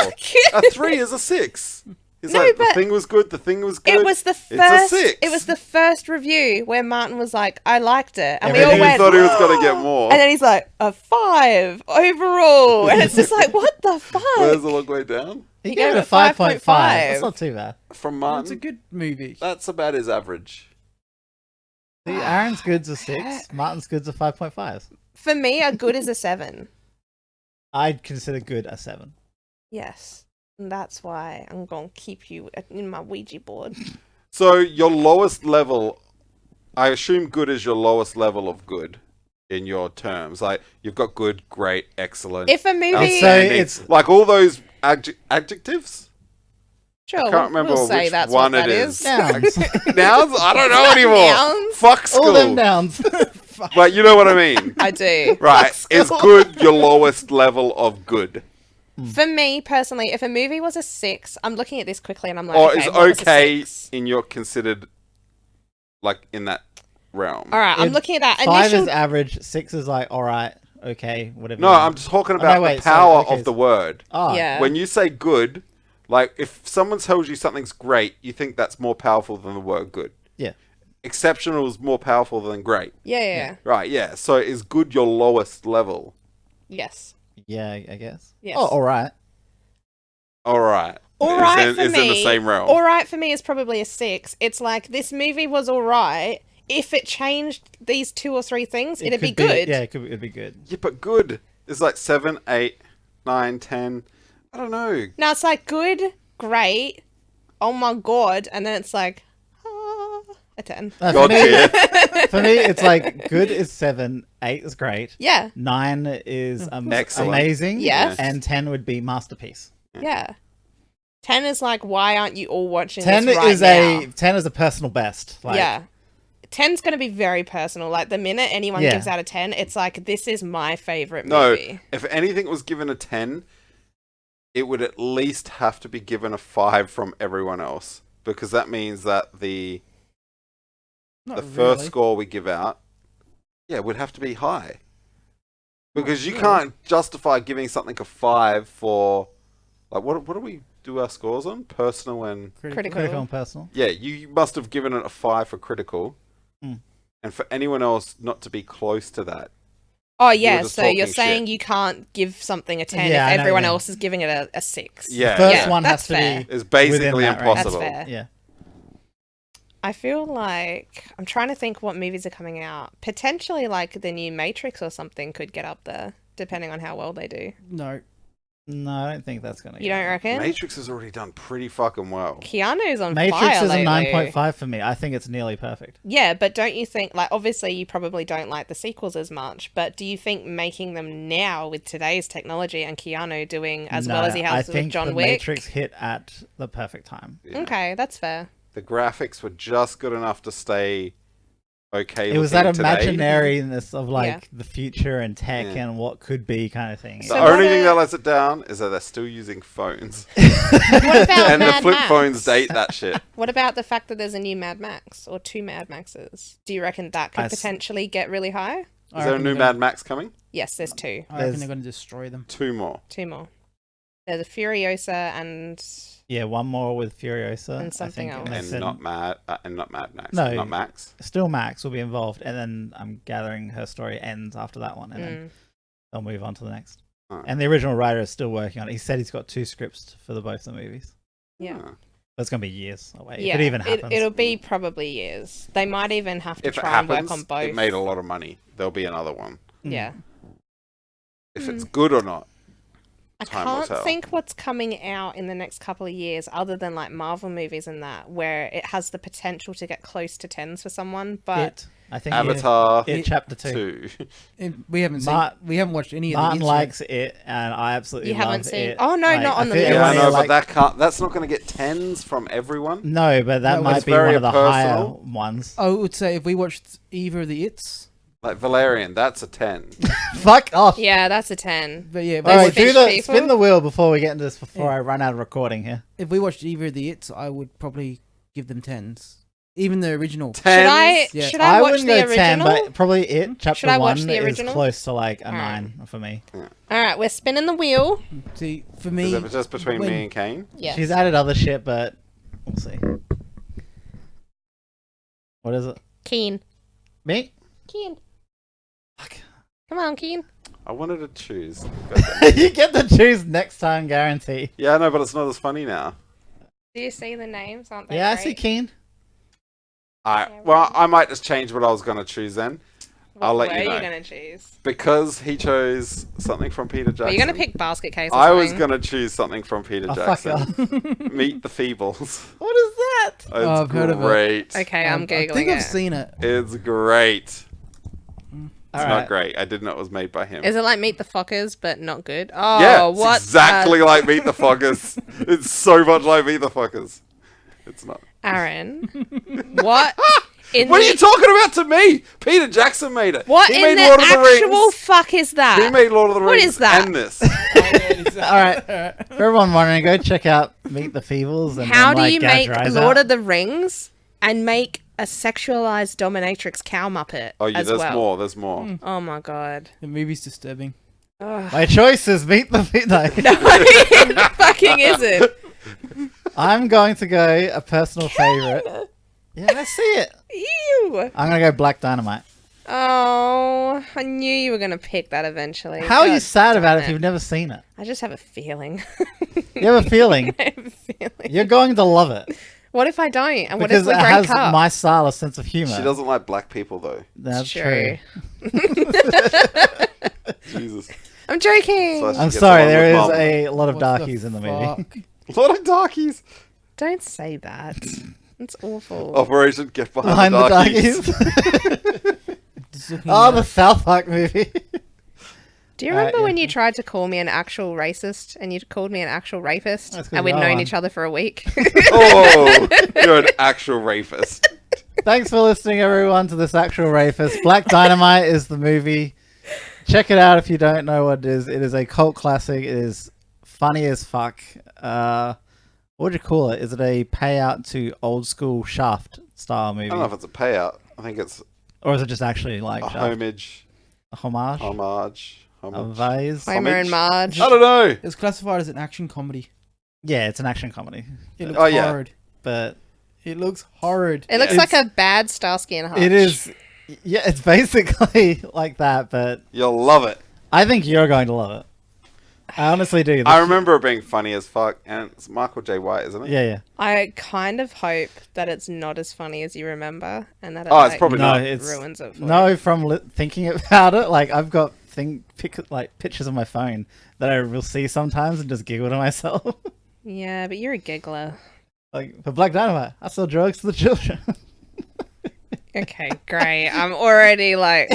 A 3 is a 6. It's No, like the but thing was good. The thing was good. It was the It's a first. 6. It was the first review where Martin was like, "I liked it," and Yeah, we all but He went. thought he was gonna get more. And then he's like, "A 5 overall," and it's just like, "What the fuck?" Where's the long way down? He gave gave it it a 5.5. 5.5. That's not too bad. From It's a Martin. good movie. That's about his average. See, Aaron's good's a 6. Martin's good's a 5.5. For me, a good is a 7. I'd consider good a 7. Yes, and that's why I'm gonna keep you in my Ouija board. So your lowest level, I assume good is your lowest level of good in your terms. Like you've got good, great, excellent. If a movie, outstanding. it's- like all those adjectives. sure, I can't remember we'll say which that's one what it that is. Nouns. Nouns? I don't know anymore. Nouns? Fuck school. All them nouns. But you know what I mean. I do. Right. Is good your lowest level of good? For me personally, if a movie was a 6, I'm looking at this quickly and I'm like, Or okay, is what was a okay 6? in your considered, like, in that realm? All right, I'm It- looking at that 5 initial. is average. 6 is like, alright, okay, whatever. No, you want. I'm just talking no, about wait, the sorry, power okay, of the word. Oh, Yeah. When you say good, like, if someone tells you something's great, you think that's more powerful than the word good. Yeah. Exceptional is more powerful than great. Yeah. Right, yeah. So is good your lowest level? Yes. Yeah, I guess. Yes. Oh, alright. All right. All right is for in me. the same realm. All right for me is probably a 6. It's like this movie was all right. If it changed these 2 or 3 things, it'd be could good. Yeah, it'd be good. Yeah, but good is like 7, 8, 9, 10. I don't know. Now it's like good, great, oh my god, and then it's like a 10. For God me, tier. for me, it's like good is 7, 8 is great, Yeah. 9 is Excellent. amazing, Yes. and 10 would be masterpiece. Yeah. 10 is like, why aren't you all watching 10 this right is now? 10 is a personal best. Like, Yeah. 10's going to be very personal. Like, the minute anyone Yeah. gives out a 10, it's like, this is my favorite No, movie. if anything was given a 10, it would at least have to be given a 5 from everyone else. Because that means that the Not first really. score we give out, yeah, would have to be high. Because you really. can't justify giving something a 5 for, like, what do we do our scores on? Personal and... Critical. critical and personal. Yeah, you must have given it a 5 for critical. Mm. And for anyone else not to be close to that. Oh, You were yeah, just so you're talking saying shit. you can't give something a 10 Yeah, I if know, everyone yeah. else is giving it a 6. Yeah. First Yeah, one that's has to fair. be It's basically within that range. impossible. That's fair. Yeah. I feel like I'm trying to think what movies are coming out. Potentially, like the new Matrix or something could get up there, depending on how well they do. No. No, I don't think that's gonna. You don't reckon? Matrix has already done pretty fucking well. Keanu's on Matrix fire is a lately. 9.5 for me. I think it's nearly perfect. Yeah, but don't you think, like, obviously you probably don't like the sequels as much, but do you think making them now with today's technology and Keanu doing as well as he I has with think John the Wick? Matrix hit at the perfect time. Yeah. Okay, that's fair. The graphics were just good enough to stay okay. It was that looking today. imaginariness of like Yeah. the future and tech Yeah. and what could be kind of thing. The So only what thing a- that lets it down is that they're still using phones. What about And the Mad flip Max? phones date that shit. What about the fact that there's a new Mad Max or two Mad Maxes? Do you reckon that could I s- potentially get really high? Is there a new Mad Max coming? Yes, there's two. I reckon There's- they're going to destroy them. 2 more. Two more. There's a Furiosa and Yeah, one more with Furiosa. And something I think, else. they And said not Mad Max. No. Not Max. still Max will be involved, and then I'm gathering her story ends after that one, and then they'll move on to the next. Alright. And the original writer is still working on it. He said he's got 2 scripts for both the movies. yeah. Huh. That's gonna be years away. Yeah, if it even happens. it'll be probably years. They might even have to If it try and work happens, on both. it made a lot of money. There'll be another one. Yeah. If it's good or not. I Time will can't tell. think what's coming out in the next couple of years other than like Marvel movies and that, where it has the potential to get close to 10s for someone. But It, I think Avatar It chapter 2. 2. And we haven't seen. Mar- We haven't watched any of Martin the. likes it, and I absolutely You love haven't seen- it. Oh, no, not on the feel list. Yeah, I everyone know, like- but that's not going to get 10s from everyone. No, but that No, might it's be very one of the higher personal. ones. I would say if we watched either of the It's, Like Valerian, that's a 10. Fuck off! yeah, that's a 10. but yeah, if, All we right, watched, do fish the people? spin the wheel before we get into this. Before Yeah. I run out of recording here. if we watched either of the It's, I would probably give them 10s. Even the original. 10s? Yeah. Should I watch wouldn't the go 10, original? but probably it. Chapter Should I watch 1 the is original? close to like a Alright. 9 for me. All right, we're spinning the wheel. See, for Is me, it just between when- me and Kane? Yes. She's added other shit, but we'll see. What is it? Keen. Me? Keen. Fuck. Come on, Keen. I wanted to choose. Goddamn. You get to choose next time, guarantee. Yeah, I know, but it's not as funny now. Do you see the names? Aren't they Yeah, I great? see Keen. Well, I might just change what I was going to choose then. What I'll let were you know. going to choose? Because he chose something from Peter Jackson. Were you going to pick Basket Case or I was something? going to choose something from Peter Oh, fuck Jackson. off. Meet the Feebles. What is that? It's I've heard of it. great. Okay, I'm Googling I think it. I've seen it. It's great. It's Alright. not great. I didn't know it was made by him. Is it like Meet the Fockers, but not good? Oh, Yeah, it's what? exactly like Meet the Fockers. It's so much like Meet the Fockers. It's not. Aaron, what? In What are the, you talking about to me? Peter Jackson made it. What he in made the Lord of the actual Rings. fuck is that? He made Lord of the What Rings is that? and this. Alright. For everyone wondering, go check out Meet the Feebles. And How then, do like, you gouge make your eyes Lord out. of the Rings and make a sexualized dominatrix cow muppet Oh, yeah, as there's well? more. There's more. Oh my god. The movie's disturbing. Ugh. My choice is Meet the Feebles. No, it fucking isn't. I'm going to go a personal favorite. Yeah, I see it. Ew. I'm going to go Black Dynamite. Oh, I knew you were gonna pick that eventually. How are you God sad about it damn if you've never seen it? I just have a feeling. You have a feeling. I have a feeling. You're going to love it. What if I don't? And what Because if we it break has up? my style of sense of humor. She doesn't like black people, though. That's true. Jesus. I'm joking. So- I'm She gets sorry, along there with is Mum. a lot of What the darkies in the movie. fuck? A lot of darkies. Don't say that. It's awful. Operation Get Behind Behind, the Darkies. darkies. Just looking Oh, at the South Park movie. Do you remember when yeah. you tried to call me an actual racist and you called me an actual rapist That's 'cause and we'd you're known one. each other for a week? Oh, you're an actual rapist. Thanks for listening, everyone, to this actual rapist. Black Dynamite is the movie. Check it out if you don't know what it is. It is a cult classic. It is funny as fuck. What would you call it? Is it a payout to old school Shaft style movie? I don't know if it's a payout. I think it's Or is it just actually like a Shaft? homage. A homage? A A vase? Homer and Marge. I don't know. It's classified as an action comedy. Yeah, it's an action comedy. It looks Oh, yeah. horrid. But It looks horrid. It looks It's- like a bad Starsky and Hutch. it is... Yeah, it's basically like that, but You'll love it. I think you're going to love it. I honestly do. I remember it being funny as fuck, and it's Michael J. White, isn't it? Yeah, yeah. I kind of hope that it's not as funny as you remember and that it Oh, it's like, probably No, not. it's... ruins it for you. No, from thinking about it, like I've got pictures on my phone that I will see sometimes and just giggle to myself. Yeah, but you're a giggler. Like for Black Dynamite, I sell drugs to the children. Okay, great. I'm already like.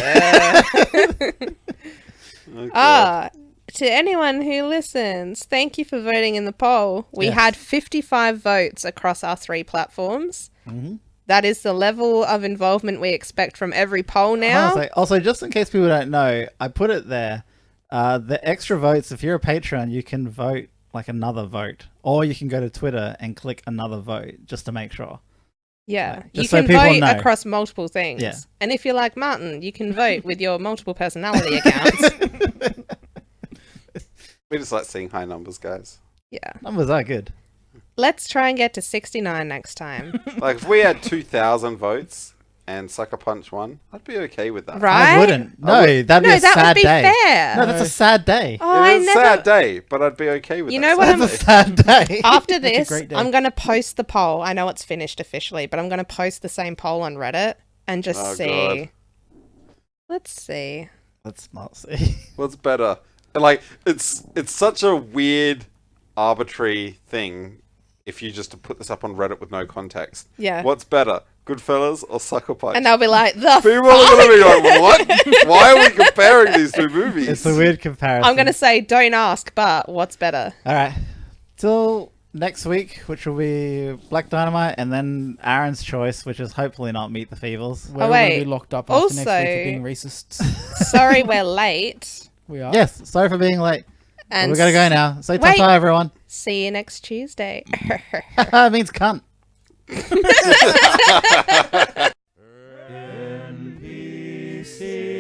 God. To anyone who listens, thank you for voting in the poll. We Yes. had 55 votes across our 3 platforms. Mm-hmm. That is the level of involvement we expect from every poll now. Also, just in case people don't know, I put it there. The extra votes, if you're a patron, you can vote like another vote, or you can go to Twitter and click another vote just to make sure. Yeah, Right. you Just so can people vote know. across multiple things. Yeah. And if you're like Martin, you can vote with your multiple personality accounts. We just like seeing high numbers, guys. Yeah. Numbers are good. Let's try and get to 69 next time. Like if we had 2,000 votes and Sucker Punch won, I'd be okay with that. Right? I wouldn't. No, I would- that'd be No, a that sad would be day. fair. No, that's a sad day. Oh, I It's a never. sad day, but I'd be okay with You that. know what That's a sad day. After That's a this, great day. I'm going to post the poll. I know it's finished officially, but I'm going to post the same poll on Reddit and just Oh, see. God. Let's see. Let's not see. What's better? Like it's such a weird, arbitrary thing. If you just to put this up on Reddit with no context, Yeah. what's better, Goodfellas or Sucker Punch? And they'll be like, the People are gonna be like, what? Why are we comparing these two movies? It's a weird comparison. I'm going to say, don't ask, but what's better? All right. Till next week, which will be Black Dynamite, and then Aaron's choice, which is hopefully not Meet the Feebles. We're all wait. going to be locked up after next week Also- for being racists. Sorry, we're late. We are. Yes, sorry for being late. And We're going to go now. Say Wait. ta-ta, everyone. See you next Tuesday. It means cunt. NPC